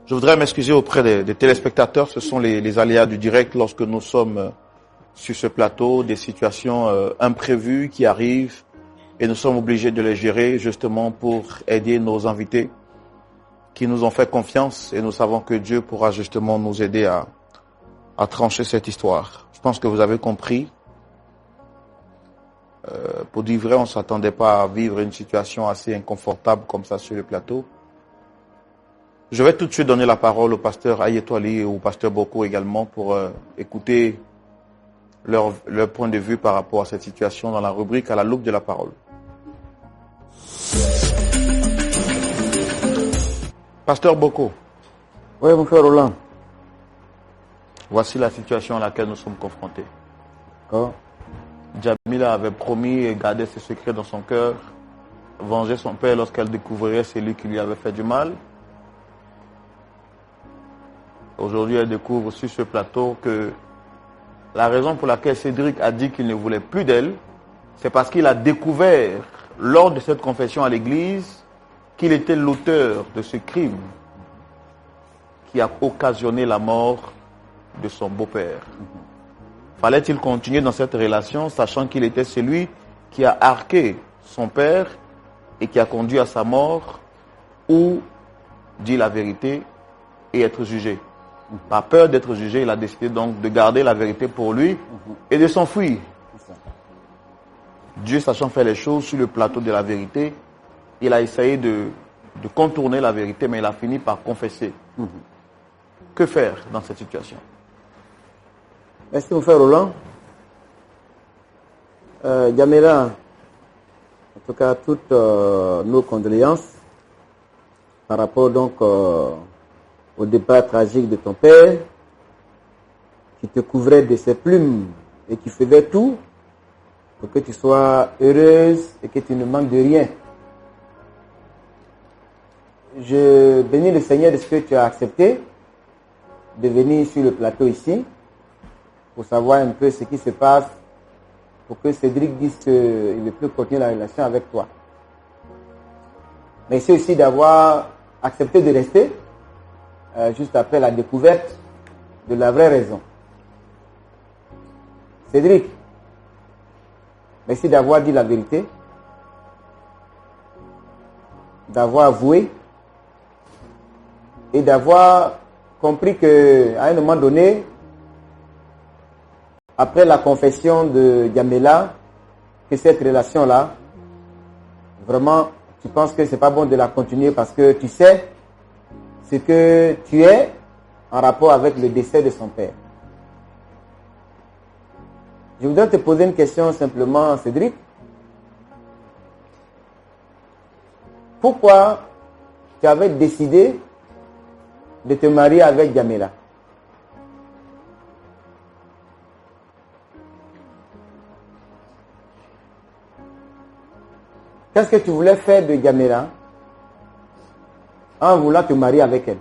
Je voudrais m'excuser auprès des téléspectateurs. Ce sont les aléas du direct lorsque nous sommes sur ce plateau, des situations imprévues qui arrivent et nous sommes obligés de les gérer justement pour aider nos invités qui nous ont fait confiance et nous savons que Dieu pourra justement nous aider à trancher cette histoire. Je pense que vous avez compris. Pour dire vrai, on ne s'attendait pas à vivre une situation assez inconfortable comme ça sur le plateau. Je vais tout de suite donner la parole au pasteur Ayetoli et au pasteur Boko également pour écouter leur point de vue par rapport à cette situation dans la rubrique à la loupe de la parole. Pasteur Boko. Oui, mon frère Roland. Voici la situation à laquelle nous sommes confrontés. D'accord. Jamila avait promis et gardé ses secrets dans son cœur, venger son père lorsqu'elle découvrirait celui qui lui avait fait du mal. Aujourd'hui, elle découvre sur ce plateau que la raison pour laquelle Cédric a dit qu'il ne voulait plus d'elle, c'est parce qu'il a découvert lors de cette confession à l'église qu'il était l'auteur de ce crime qui a occasionné la mort de son beau-père. Fallait-il continuer dans cette relation, sachant qu'il était celui qui a arqué son père et qui a conduit à sa mort, ou dire la vérité et être jugé? Par peur d'être jugé, il a décidé donc de garder la vérité pour lui et de s'enfuir. Dieu, sachant faire les choses sur le plateau de la vérité, il a essayé de contourner la vérité, mais il a fini par confesser. Que faire dans cette situation? Merci mon frère Roland. Jamila, en tout cas toutes nos condoléances par rapport donc au départ tragique de ton père qui te couvrait de ses plumes et qui faisait tout pour que tu sois heureuse et que tu ne manques de rien. Je bénis le Seigneur de ce que tu as accepté de venir sur le plateau ici pour savoir un peu ce qui se passe, pour que Cédric dise qu'il ne veut plus continuer la relation avec toi. Merci aussi d'avoir accepté de rester juste après la découverte de la vraie raison. Cédric, merci d'avoir dit la vérité, d'avoir avoué et d'avoir compris qu'à un moment donné, après la confession de Jamila, que cette relation-là, vraiment, tu penses que c'est pas bon de la continuer parce que tu sais ce que tu es en rapport avec le décès de son père. Je voudrais te poser une question simplement, Cédric. Pourquoi tu avais décidé de te marier avec Jamila? Qu'est-ce que tu voulais faire de Jamila en voulant te marier avec elle?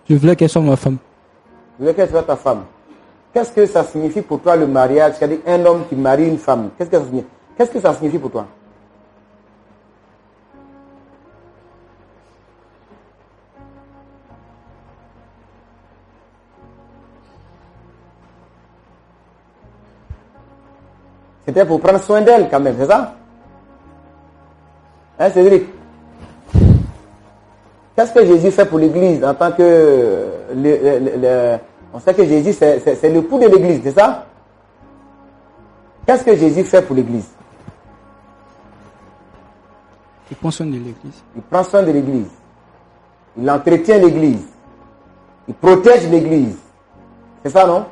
Je voulais qu'elle soit ma femme. Je voulais qu'elle soit ta femme. Qu'est-ce que ça signifie pour toi le mariage? C'est-à-dire un homme qui marie une femme. Qu'est-ce que ça signifie pour toi? C'était pour prendre soin d'elle quand même, c'est ça? Hein, Cédric? Qu'est-ce que Jésus fait pour l'Église en tant que... on sait que Jésus, c'est le pouls de l'Église, c'est ça? Qu'est-ce que Jésus fait pour l'Église? Il prend soin de l'Église. Il prend soin de l'Église. Il entretient l'Église. Il protège l'Église. C'est ça, non?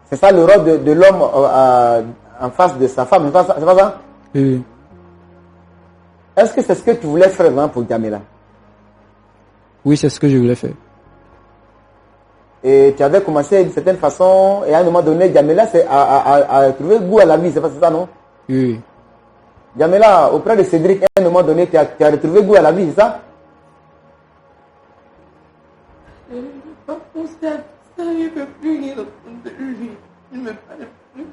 C'est ça le rôle de l'homme en face de sa femme. C'est pas ça? Oui. Est-ce que c'est ce que tu voulais faire vraiment pour Jamila? Oui, c'est ce que je voulais faire. Et tu avais commencé d'une certaine façon, et à un moment donné, Djamila a trouvé goût à la vie, c'est pas ça, non? Oui. Djamila, auprès de Cédric, à un moment donné, tu as retrouvé goût à la vie, c'est ça? Je ne veux pas penser à ça, je ne veux plus rien entendre de lui. Il ne me parle plus.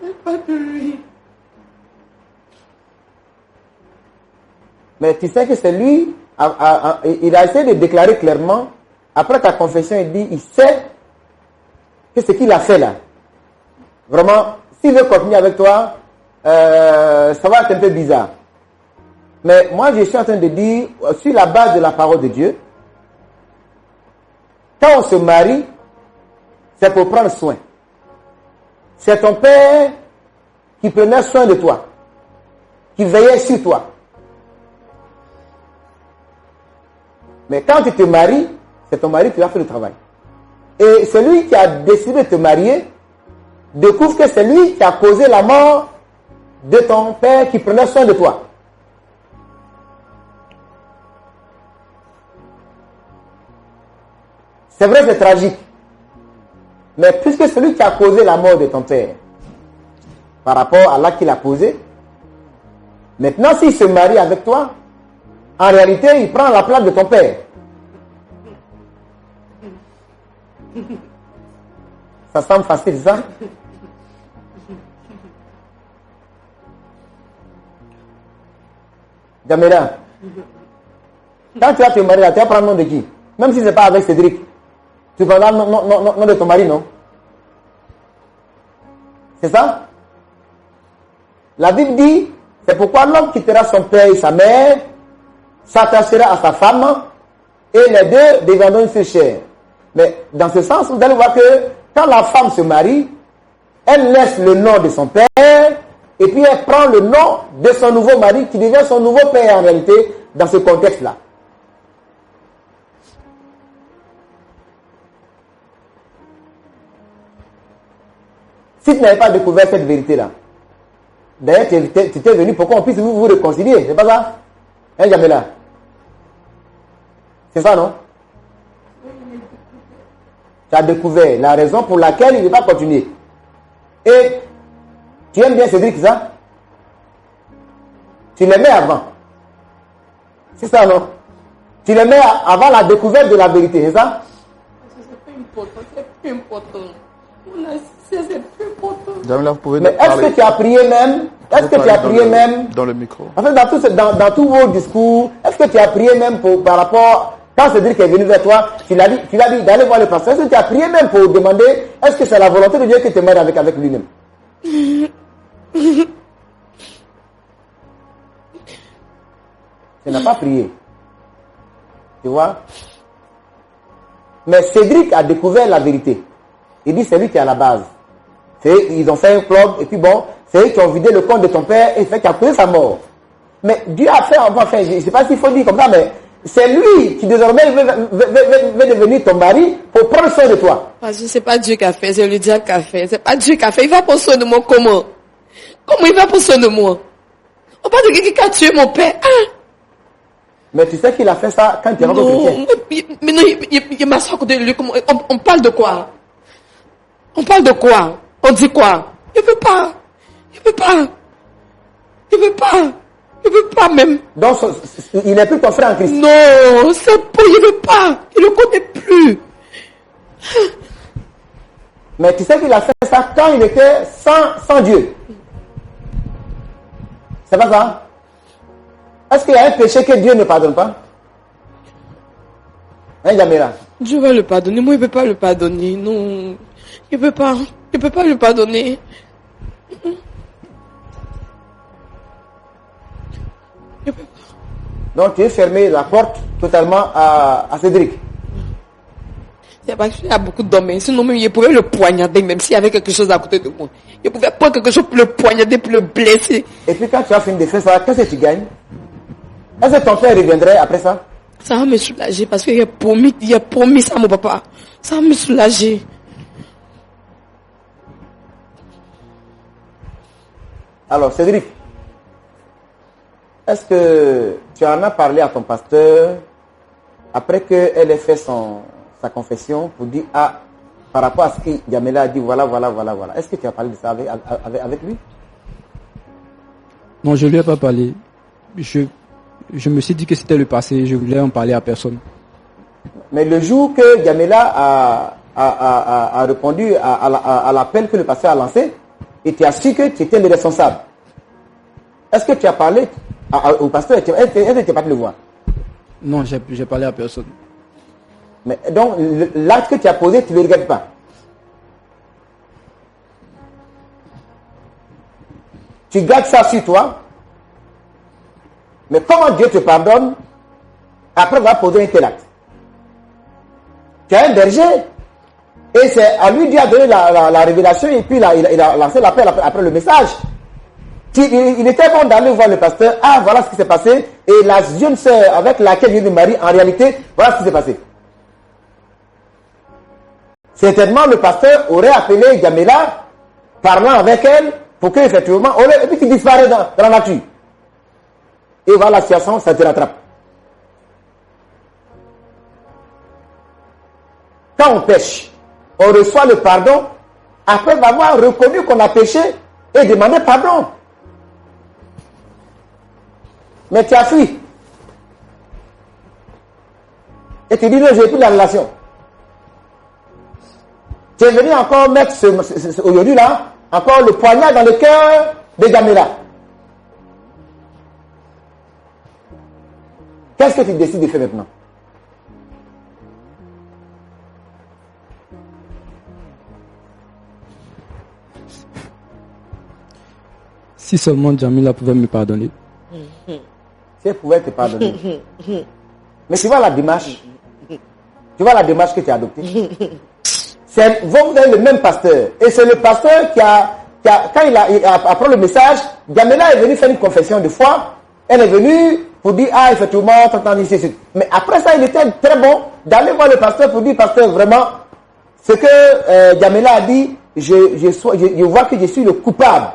Je ne veux pas de lui. Mais tu sais que c'est lui, il a essayé de déclarer clairement, après ta confession, il dit, il sait que ce qu'il a fait là, vraiment, s'il veut continuer avec toi, ça va être un peu bizarre. Mais moi, je suis en train de dire, sur la base de la parole de Dieu, quand on se marie, c'est pour prendre soin. C'est ton père qui prenait soin de toi, qui veillait sur toi. Mais quand tu te maries, c'est ton mari qui va faire le travail. Et celui qui a décidé de te marier découvre que c'est lui qui a causé la mort de ton père qui prenait soin de toi. C'est vrai, c'est tragique. Mais puisque celui qui a causé la mort de ton père, par rapport à l'acte qu'il a posé, maintenant s'il se marie avec toi, en réalité, il prend la place de ton père. Ça semble facile, ça? Djamila, quand tu vas te marier, tu vas prendre le nom de qui? Même si ce n'est pas avec Cédric. Tu prendras le nom de ton mari, non? C'est ça? La Bible dit, c'est pourquoi l'homme quittera son père et sa mère, s'attachera à sa femme, et les deux deviendront une seule chair. Mais dans ce sens, vous allez voir que quand la femme se marie, elle laisse le nom de son père, et puis elle prend le nom de son nouveau mari, qui devient son nouveau père en réalité, dans ce contexte-là. Si tu n'avais pas découvert cette vérité-là, d'ailleurs, tu étais venu pour qu'on puisse vous réconcilier, c'est pas ça? Hein, Djamila? C'est ça, non? Tu as découvert la raison pour laquelle il ne va pas continuer. Et tu aimes bien Cédric, ça? Tu l'aimais avant. C'est ça, non? Tu l'aimais avant la découverte de la vérité, c'est ça? C'est plus important, c'est plus important. C'est plus important. Djamila, vous pouvez Mais est-ce que tu as prié même? Est-ce que tu as prié même? Dans le micro. En fait, dans tous vos discours, est-ce que tu as prié même par rapport, quand Cédric est venu vers toi, tu l'as dit d'aller voir le pasteur, est-ce que tu as prié même pour demander, est-ce que c'est la volonté de Dieu que tu te maries avec lui-même? Tu n'as pas prié. Tu vois? Mais Cédric a découvert la vérité. Il dit c'est lui qui est à la base. Ils ont fait un club, et puis bon, c'est eux qui ont vidé le compte de ton père, et fait qu'il a causé sa mort. Mais Dieu a fait, enfin, je ne sais pas s'il faut dire comme ça, mais c'est lui qui désormais veut devenir ton mari pour prendre soin de toi. Parce que c'est pas Dieu qui a fait, c'est le diable qui a fait. C'est pas Dieu qui a fait. Il va prendre soin de moi comment? Comment il va prendre soin de moi? On parle de quelqu'un qui a tué mon père. Ah! Mais tu sais qu'il a fait ça quand tu es rentré au chrétien. Mais non, il m'a sorti de lui. On parle de quoi? On parle de quoi? On dit quoi? Il ne veut pas. Il ne veut pas. Il ne veut pas. Il ne veut pas même. Donc, il n'est plus ton frère en Christ. Non, c'est pour, il ne veut pas. Il ne le connaît plus. Mais tu sais qu'il a fait ça quand il était sans Dieu. C'est pas ça? Est-ce qu'il y a un péché que Dieu ne pardonne pas? Hein, Djamila? Dieu va le pardonner. Moi, il ne veut pas le pardonner. Non. Il ne veut pas. Il ne peut pas le pardonner. Donc tu es fermé la porte totalement à Cédric. C'est parce qu'il y a beaucoup d'hommes. Sinon, même, il pouvait le poignarder, même s'il y avait quelque chose à côté de moi. Il pouvait prendre quelque chose pour le poignarder, pour le blesser. Et puis quand tu as fini de faire ça, qu'est-ce que tu gagnes? Est-ce que ton père reviendrait après ça? Ça va me soulager parce qu'il a promis ça à mon papa. Ça va me soulager. Alors Cédric, est-ce que tu en as parlé à ton pasteur après qu'elle ait fait sa confession pour dire, ah, par rapport à ce que Djamila a dit, voilà. Est-ce que tu as parlé de ça avec lui? Non, je lui ai pas parlé. Je me suis dit que c'était le passé, je voulais en parler à personne. Mais le jour que Djamila a répondu à l'appel que le pasteur a lancé, et tu as su que tu étais le responsable, est-ce que tu as parlé au pasteur? Est-ce que tu n'es pas de le voir? Non, j'ai parlé à personne. Mais donc, l'acte que tu as posé, tu ne le regrettes pas? Tu gardes ça sur toi? Mais comment Dieu te pardonne après avoir posé un tel acte? Tu as un berger, et c'est à lui Dieu a donné la révélation, et puis il a lancé l'appel après le message. Il était bon d'aller voir le pasteur. Ah, voilà ce qui s'est passé. Et la jeune sœur avec laquelle il est marié, en réalité, voilà ce qui s'est passé. Certainement, le pasteur aurait appelé Djamila, parlant avec elle, pour qu'effectivement, et puis qu'il disparaît dans la nature. Et voilà la situation, ça te rattrape. Quand on pêche, on reçoit le pardon après avoir reconnu qu'on a péché et demandé pardon. Mais tu as fui. Et tu dis non, je n'ai plus la relation. Tu es venu encore mettre aujourd'hui là, encore le poignard dans le cœur de Djamila. Qu'est-ce que tu décides de faire maintenant? Si seulement Djamila pouvait me pardonner. Si elle pouvait te pardonner. Mais tu vois la démarche. Tu vois la démarche que tu as adoptée. Vous avez le même pasteur. Et c'est le pasteur quand il apprend le message, Djamila est venu faire une confession de foi. Elle est venue pour dire, ah, effectivement, t'entends ici. Mais après ça, il était très bon d'aller voir le pasteur pour dire, pasteur, vraiment, ce que Djamila a dit, je vois que je suis le coupable.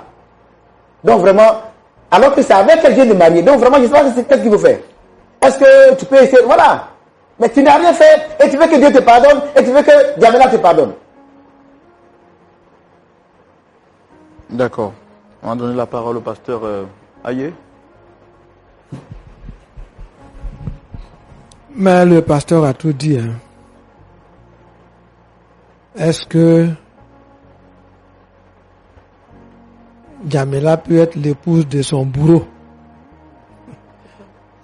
Donc vraiment, alors que c'est avec elle que je viens de marier. Donc vraiment, je ne sais pas qu'est-ce qu'il faut faire. Est-ce que tu peux essayer? Voilà. Mais tu n'as rien fait et tu veux que Dieu te pardonne et tu veux que Djamila te pardonne. D'accord. On va donner la parole au pasteur Aye. Mais le pasteur a tout dit. Hein. Est-ce que Djamila peut être l'épouse de son bourreau?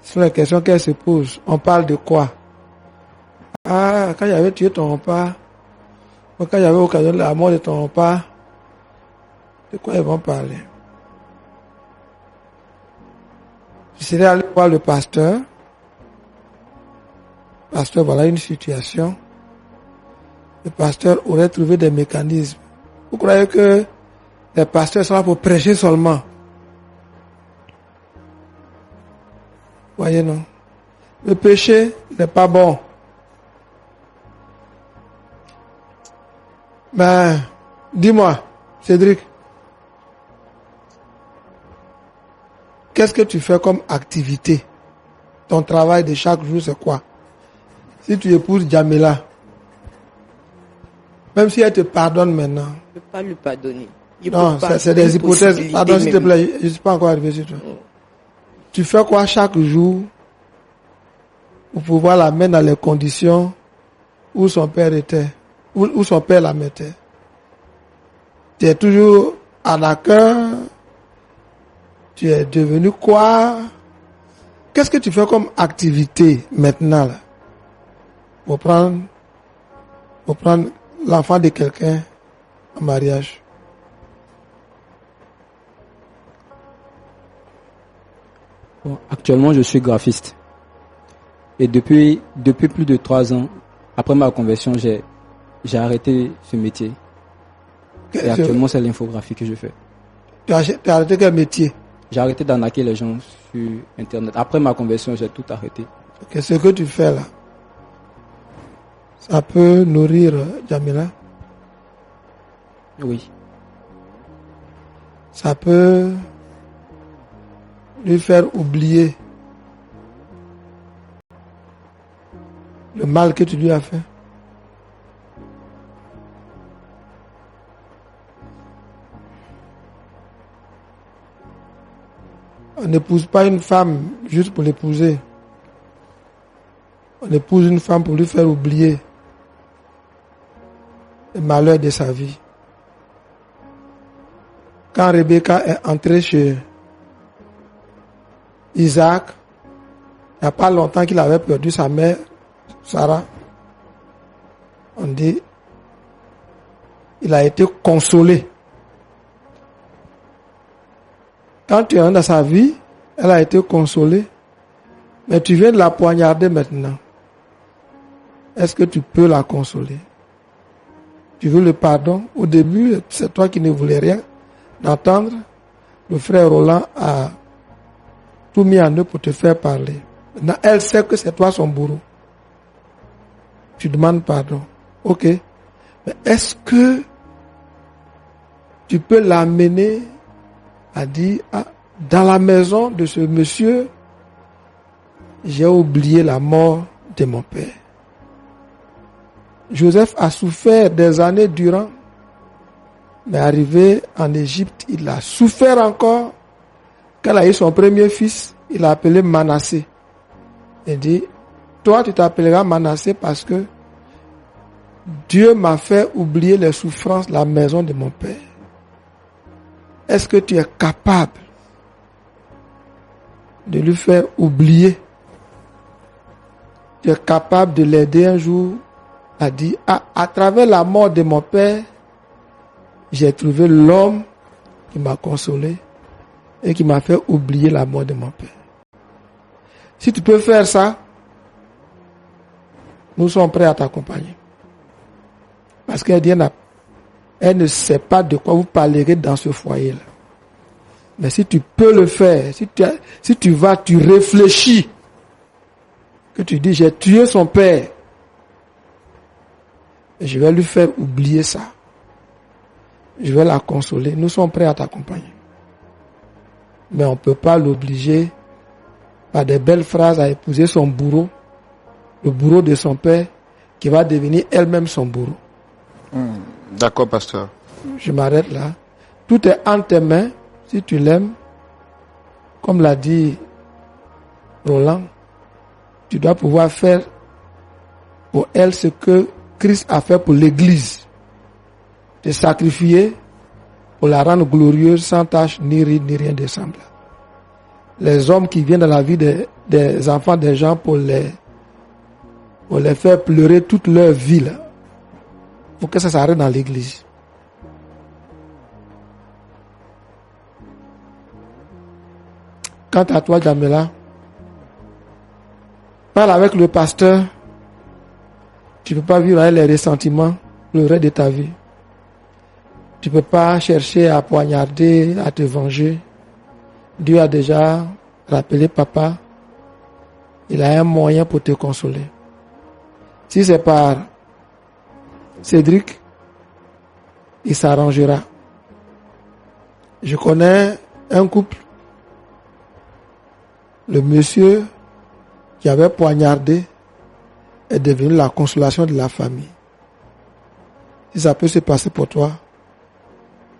C'est la question qu'elle se pose. On parle de quoi? Ah, quand il avait tué ton père, ou quand il avait occasionné la mort de ton père, de quoi ils vont parler? Je serais allé voir le pasteur. Pasteur, voilà une situation. Le pasteur aurait trouvé des mécanismes. Vous croyez que les pasteurs sont là pour prêcher seulement? Voyez, non? Le péché n'est pas bon. Ben, dis-moi, Cédric, qu'est-ce que tu fais comme activité? Ton travail de chaque jour, c'est quoi? Si tu épouses Djamila, même si elle te pardonne maintenant. Je ne peux pas lui pardonner. Non, c'est des hypothèses. Pardon, s'il te plaît, je ne suis pas encore arrivé sur toi. Tu fais quoi chaque jour pour pouvoir la mettre dans les conditions où son père était, où son père la mettait? Tu es toujours en accueil. Tu es devenu quoi? Qu'est-ce que tu fais comme activité maintenant là, pour prendre l'enfant de quelqu'un en mariage? Bon, actuellement, je suis graphiste. Et depuis plus de 3 ans, après ma conversion, j'ai arrêté ce métier. Et actuellement, c'est l'infographie que je fais. Tu as arrêté quel métier? J'ai arrêté d'arnaquer les gens sur Internet. Après ma conversion, j'ai tout arrêté. Ce que tu fais là, ça peut nourrir Djamila? Oui. Ça peut lui faire oublier le mal que tu lui as fait? On n'épouse pas une femme juste pour l'épouser. On épouse une femme pour lui faire oublier le malheur de sa vie. Quand Rebecca est entrée chez Isaac, il n'y a pas longtemps qu'il avait perdu sa mère, Sarah. On dit, il a été consolé. Quand tu es dans sa vie, elle a été consolée, mais tu viens de la poignarder maintenant. Est-ce que tu peux la consoler? Tu veux le pardon? Au début, c'est toi qui ne voulais rien d'entendre. Le frère Roland a tout mis en œuvre pour te faire parler. Maintenant, elle sait que c'est toi son bourreau. Tu demandes pardon. Ok. Mais est-ce que tu peux l'amener à dire, dans la maison de ce monsieur, j'ai oublié la mort de mon père. Joseph a souffert des années durant, mais arrivé en Égypte, il a souffert encore. Quand il a eu son premier fils, il l'a appelé Manassé. Il dit, toi tu t'appelleras Manassé parce que Dieu m'a fait oublier les souffrances de la maison de mon père. Est-ce que tu es capable de lui faire oublier? Tu es capable de l'aider un jour à dire, à travers la mort de mon père, j'ai trouvé l'homme qui m'a consolé et qui m'a fait oublier la mort de mon père. Si tu peux faire ça, nous sommes prêts à t'accompagner. Parce qu'elle dit, elle ne sait pas de quoi vous parlerez dans ce foyer-là. Mais si tu peux le faire, si tu vas, tu réfléchis, que tu dis, j'ai tué son père, et je vais lui faire oublier ça. Je vais la consoler. Nous sommes prêts à t'accompagner. Mais on ne peut pas l'obliger par des belles phrases à épouser son bourreau, le bourreau de son père, qui va devenir elle-même son bourreau. D'accord, pasteur. Je m'arrête là. Tout est entre tes mains. Si tu l'aimes, comme l'a dit Roland, tu dois pouvoir faire pour elle ce que Christ a fait pour l'Église. Te sacrifier pour la rendre glorieuse, sans tache, ni ride, ni rien de semblable. Les hommes qui viennent dans la vie des enfants des gens pour les faire pleurer toute leur vie, là, faut que ça s'arrête dans l'Église. Quant à toi, Jamila, parle avec le pasteur. Tu ne peux pas vivre avec les ressentiments le reste de ta vie. Tu ne peux pas chercher à poignarder, à te venger. Dieu a déjà rappelé papa. Il a un moyen pour te consoler. Si c'est par Cédric, il s'arrangera. Je connais un couple. Le monsieur qui avait poignardé est devenu la consolation de la famille. Si ça peut se passer pour toi,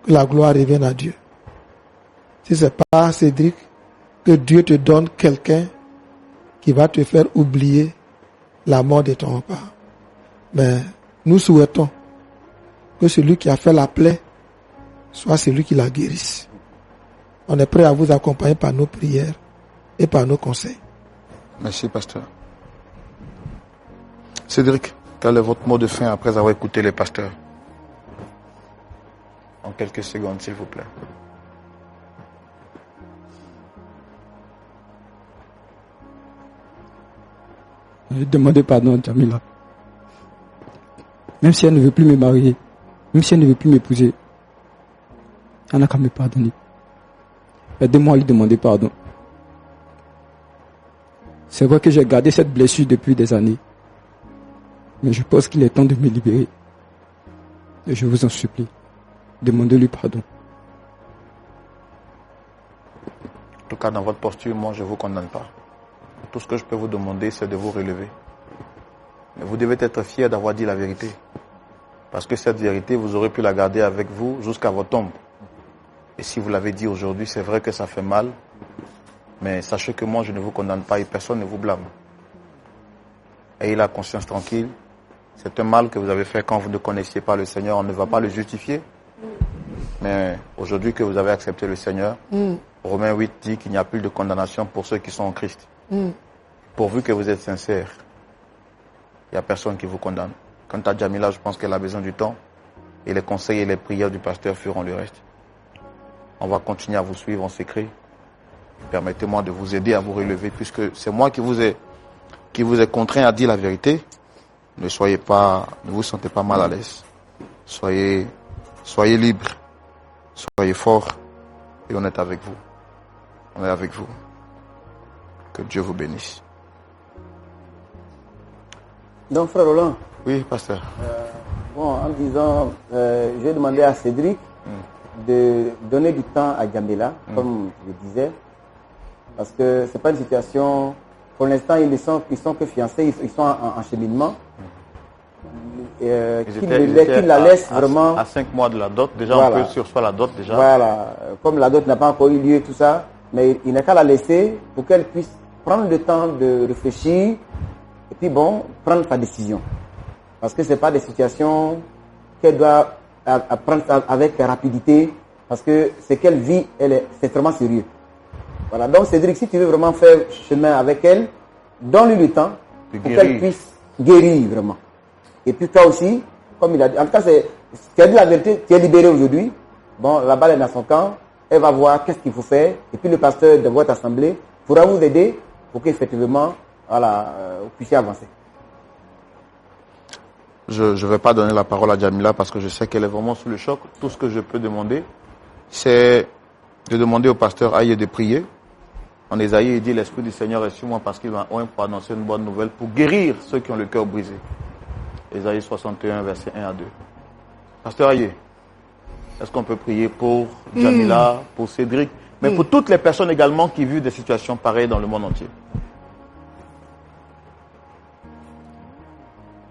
que la gloire revienne à Dieu. Si c'est pas Cédric, que Dieu te donne quelqu'un qui va te faire oublier la mort de ton papa. Mais nous souhaitons que celui qui a fait la plaie soit celui qui la guérisse. On est prêt à vous accompagner par nos prières et par nos conseils. Merci, pasteur. Cédric, quel est votre mot de fin après avoir écouté les pasteurs? En quelques secondes, s'il vous plaît. Je vais demander pardon à Jamila. Même si elle ne veut plus me marier, même si elle ne veut plus m'épouser, elle n'a qu'à me pardonner. Aidez-moi à lui demander pardon. C'est vrai que j'ai gardé cette blessure depuis des années. Mais je pense qu'il est temps de me libérer. Et je vous en supplie, demandez-lui pardon. En tout cas, dans votre posture, moi, je ne vous condamne pas. Tout ce que je peux vous demander, c'est de vous relever. Mais vous devez être fier d'avoir dit la vérité. Parce que cette vérité, vous aurez pu la garder avec vous jusqu'à votre tombe. Et si vous l'avez dit aujourd'hui, c'est vrai que ça fait mal. Mais sachez que moi, je ne vous condamne pas et personne ne vous blâme. Ayez la conscience tranquille. C'est un mal que vous avez fait quand vous ne connaissiez pas le Seigneur. On ne va pas le justifier. Mais aujourd'hui que vous avez accepté le Seigneur, Romains 8 dit qu'il n'y a plus de condamnation pour ceux qui sont en Christ. Pourvu que vous êtes sincères, il n'y a personne qui vous condamne. Quant à Jamila, je pense qu'elle a besoin du temps. Et les conseils et les prières du pasteur feront le reste. On va continuer à vous suivre en secret. Permettez-moi de vous aider à vous relever, puisque c'est moi qui vous ai contraint à dire la vérité. Ne vous sentez pas mal à l'aise. Soyez libre, soyez fort, et on est avec vous. On est avec vous. Que Dieu vous bénisse. Donc, frère Roland. Oui, pasteur. En disant, j'ai demandé à Cédric de donner du temps à Jamila, comme je disais, parce que c'est pas une situation. Pour l'instant, ils sont que fiancés, ils sont en cheminement. Qu'il la laisse vraiment. À 5 mois de la dot, déjà voilà. On peut sur soi la dot déjà. Voilà, comme la dot n'a pas encore eu lieu, tout ça, mais il n'a qu'à la laisser pour qu'elle puisse prendre le temps de réfléchir et puis prendre sa décision. Parce que c'est pas des situations qu'elle doit prendre avec rapidité, parce que ce qu'elle vit, c'est vraiment sérieux. Voilà, donc Cédric, si tu veux vraiment faire chemin avec elle, donne-lui le temps pour qu'elle puisse guérir vraiment. Et puis toi aussi, comme il a dit, en tout cas, tu as dit la vérité, tu es libéré aujourd'hui. La balle est dans son camp, elle va voir qu'est-ce qu'il faut faire, et puis le pasteur de votre assemblée pourra vous aider pour qu'effectivement, vous puissiez avancer. Je ne vais pas donner la parole à Jamila parce que je sais qu'elle est vraiment sous le choc. Tout ce que je peux demander, c'est de demander au pasteur Aïe de prier. En Ésaïe, il dit, l'Esprit du Seigneur est sur moi parce qu'il m'a oint pour annoncer une bonne nouvelle, pour guérir ceux qui ont le cœur brisé. Ésaïe 61, verset 1 à 2. Pasteur Aïe, est-ce qu'on peut prier pour Jamila, pour Cédric, mais pour toutes les personnes également qui vivent des situations pareilles dans le monde entier?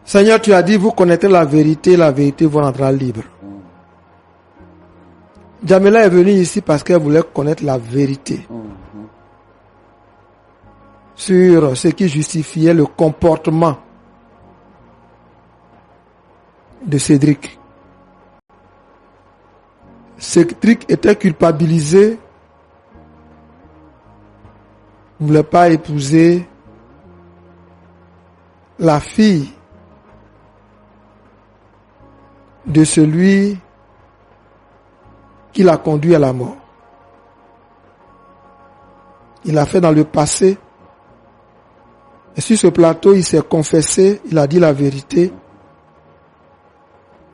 Seigneur, tu as dit, vous connaîtrez la vérité vous rendra libre. Jamila est venue ici parce qu'elle voulait connaître la vérité sur ce qui justifiait le comportement de Cédric. Cédric était culpabilisé, ne voulait pas épouser la fille de celui qui l'a conduit à la mort. Il l'a fait dans le passé. Et sur ce plateau, il s'est confessé, il a dit la vérité.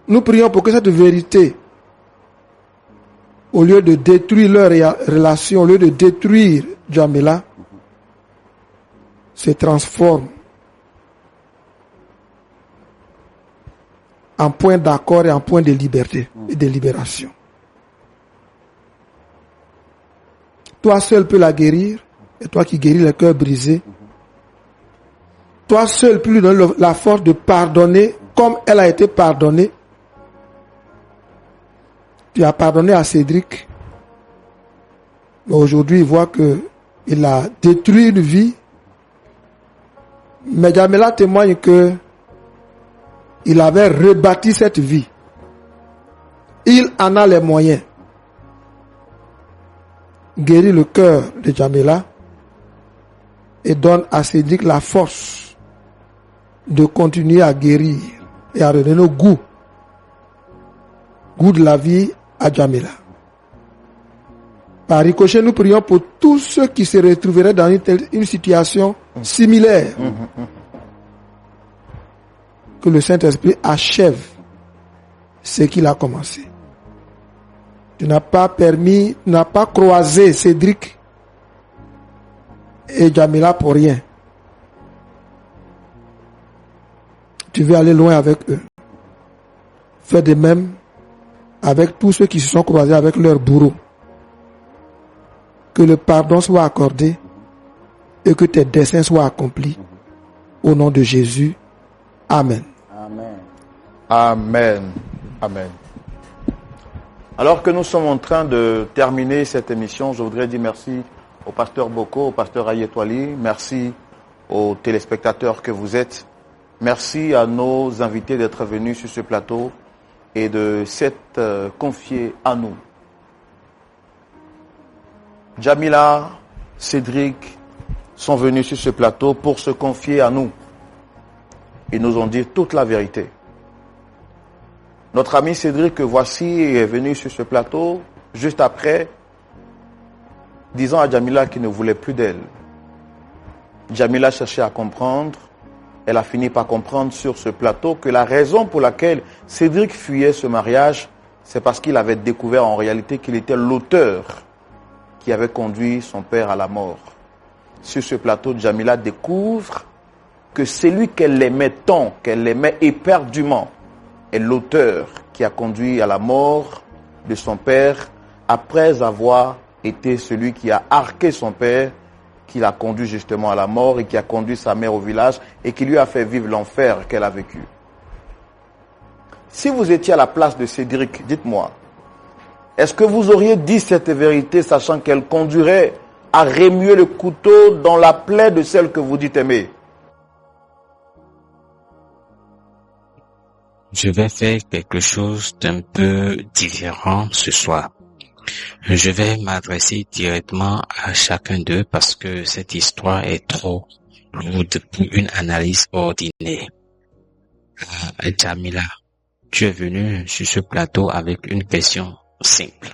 Nous prions pour que cette vérité, au lieu de détruire leur relation, au lieu de détruire Jamila, se transforme en point d'accord et en point de liberté et de libération. Toi seul peux la guérir, et toi qui guéris les cœurs brisés. Toi seul peux lui donner la force de pardonner comme elle a été pardonnée. Tu as pardonné à Cédric. Mais aujourd'hui, il voit qu'il a détruit une vie. Mais Jamila témoigne que il avait rebâti cette vie. Il en a les moyens. Guérit le cœur de Jamila et donne à Cédric la force de continuer à guérir et à redonner goût de la vie à Jamila. Par ricochet, nous prions pour tous ceux qui se retrouveraient dans une situation similaire. Que le Saint-Esprit achève ce qu'il a commencé. Tu n'as pas croisé Cédric et Jamila pour rien. Tu veux aller loin avec eux. Fais de même avec tous ceux qui se sont croisés avec leur bourreau. Que le pardon soit accordé et que tes desseins soient accomplis. Au nom de Jésus. Amen. Amen. Amen. Amen. Alors que nous sommes en train de terminer cette émission, je voudrais dire merci au pasteur Boko, au pasteur Ayetwali. Merci aux téléspectateurs que vous êtes. Merci à nos invités d'être venus sur ce plateau et de s'être confiés à nous. Jamila, Cédric sont venus sur ce plateau pour se confier à nous. Ils nous ont dit toute la vérité. Notre ami Cédric, que voici, est venu sur ce plateau juste après, disant à Jamila qu'il ne voulait plus d'elle. Jamila cherchait à comprendre. Elle a fini par comprendre sur ce plateau que la raison pour laquelle Cédric fuyait ce mariage, c'est parce qu'il avait découvert en réalité qu'il était l'auteur qui avait conduit son père à la mort. Sur ce plateau, Jamila découvre que celui qu'elle aimait tant, qu'elle aimait éperdument, est l'auteur qui a conduit à la mort de son père après avoir été celui qui a arqué son père, qui l'a conduit justement à la mort et qui a conduit sa mère au village et qui lui a fait vivre l'enfer qu'elle a vécu. Si vous étiez à la place de Cédric, dites-moi, est-ce que vous auriez dit cette vérité sachant qu'elle conduirait à remuer le couteau dans la plaie de celle que vous dites aimer? Je vais faire quelque chose d'un peu différent ce soir. Je vais m'adresser directement à chacun d'eux parce que cette histoire est trop lourde pour une analyse ordinaire. Jamila, tu es venu sur ce plateau avec une question simple.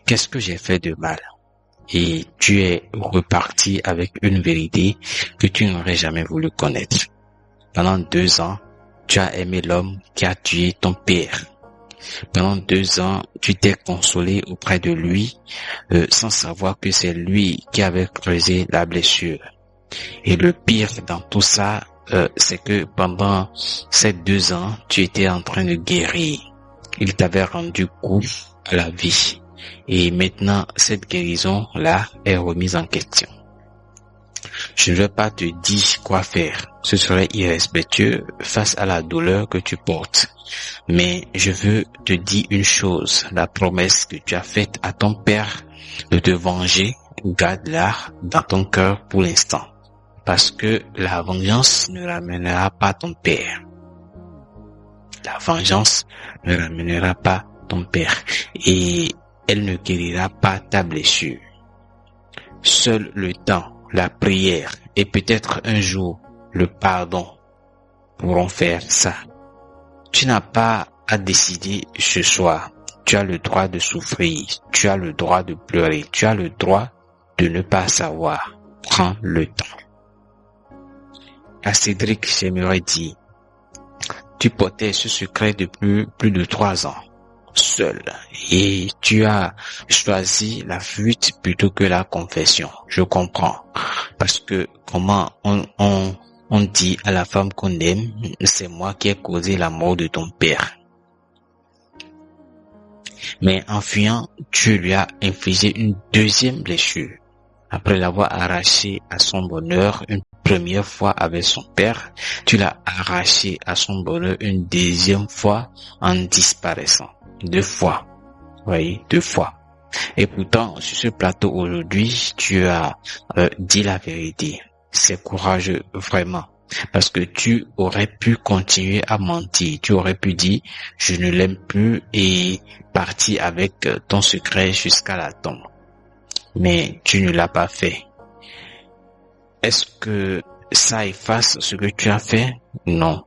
Qu'est-ce que j'ai fait de mal? Et tu es reparti avec une vérité que tu n'aurais jamais voulu connaître. Pendant 2 ans, tu as aimé l'homme qui a tué ton père. Pendant 2 ans, tu t'es consolé auprès de lui sans savoir que c'est lui qui avait creusé la blessure. Et le pire dans tout ça, c'est que pendant ces 2 ans, tu étais en train de guérir. Il t'avait rendu coup à la vie. Et maintenant, cette guérison-là est remise en question. Je ne vais pas te dire quoi faire. Ce serait irrespectueux face à la douleur que tu portes. Mais je veux te dire une chose. La promesse que tu as faite à ton père de te venger, garde-la dans ton cœur pour l'instant. Parce que la vengeance ne ramènera pas ton père. La vengeance ne ramènera pas ton père. Et elle ne guérira pas ta blessure. Seul le temps, la prière et peut-être un jour le pardon pourront faire ça. Tu n'as pas à décider ce soir. Tu as le droit de souffrir. Tu as le droit de pleurer. Tu as le droit de ne pas savoir. Prends le temps. À Cédric, j'aimerais dire, tu portais ce secret depuis plus de 3 ans. Seul, et tu as choisi la fuite plutôt que la confession. Je comprends, parce que comment on dit à la femme qu'on aime, c'est moi qui ai causé la mort de ton père. Mais en fuyant, tu lui as infligé une deuxième blessure. Après l'avoir arraché à son bonheur une première fois avec son père, tu l'as arraché à son bonheur une deuxième fois en disparaissant. 2 fois. Oui, 2 fois. Et pourtant, sur ce plateau aujourd'hui, tu as dit la vérité. C'est courageux, vraiment. Parce que tu aurais pu continuer à mentir. Tu aurais pu dire, je ne l'aime plus et partir avec ton secret jusqu'à la tombe. Mais tu ne l'as pas fait. Est-ce que ça efface ce que tu as fait? Non.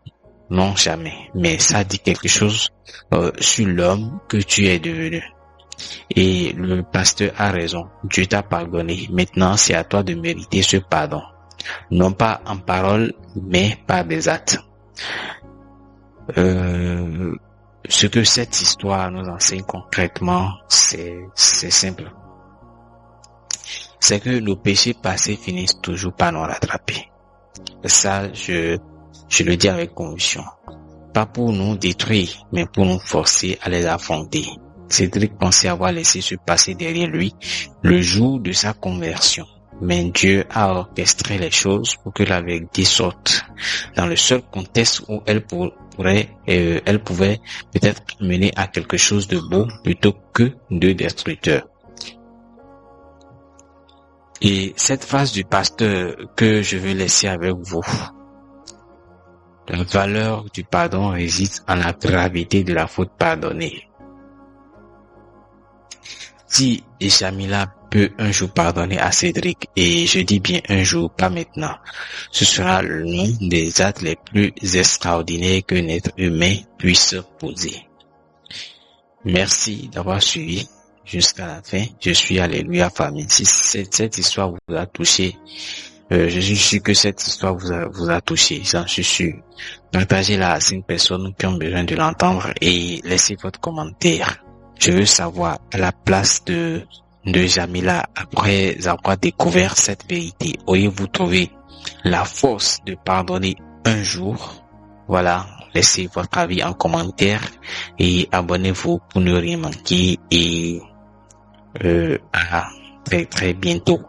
Non, jamais. Mais ça dit quelque chose sur l'homme que tu es devenu. Et le pasteur a raison. Dieu t'a pardonné. Maintenant, c'est à toi de mériter ce pardon. Non pas en parole, mais par des actes. Ce que cette histoire nous enseigne concrètement, c'est simple. C'est que nos péchés passés finissent toujours par nous rattraper. Ça, je le dis avec conviction. Pas pour nous détruire, mais pour nous forcer à les affronter. Cédric pensait avoir laissé se passer derrière lui le jour de sa conversion. Mais Dieu a orchestré les choses pour que la vérité sorte dans le seul contexte où elle pouvait peut-être mener à quelque chose de beau plutôt que de destructeur. Et cette phrase du pasteur que je veux laisser avec vous, la valeur du pardon réside en la gravité de la faute pardonnée. Si Jamila peut un jour pardonner à Cédric, et je dis bien un jour, pas maintenant, ce sera l'un des actes les plus extraordinaires qu'un être humain puisse poser. Merci d'avoir suivi jusqu'à la fin. Je suis Alléluia famille. Si cette histoire vous a touché, je suis sûr que cette histoire vous a touché, j'en suis sûr. Partagez-la à 5 personnes qui ont besoin de l'entendre et laissez votre commentaire. Je veux savoir, à la place de Jamila, après avoir découvert cette vérité, auriez-vous trouvé la force de pardonner un jour? Voilà, laissez votre avis en commentaire et abonnez-vous pour ne rien manquer et à très très bientôt.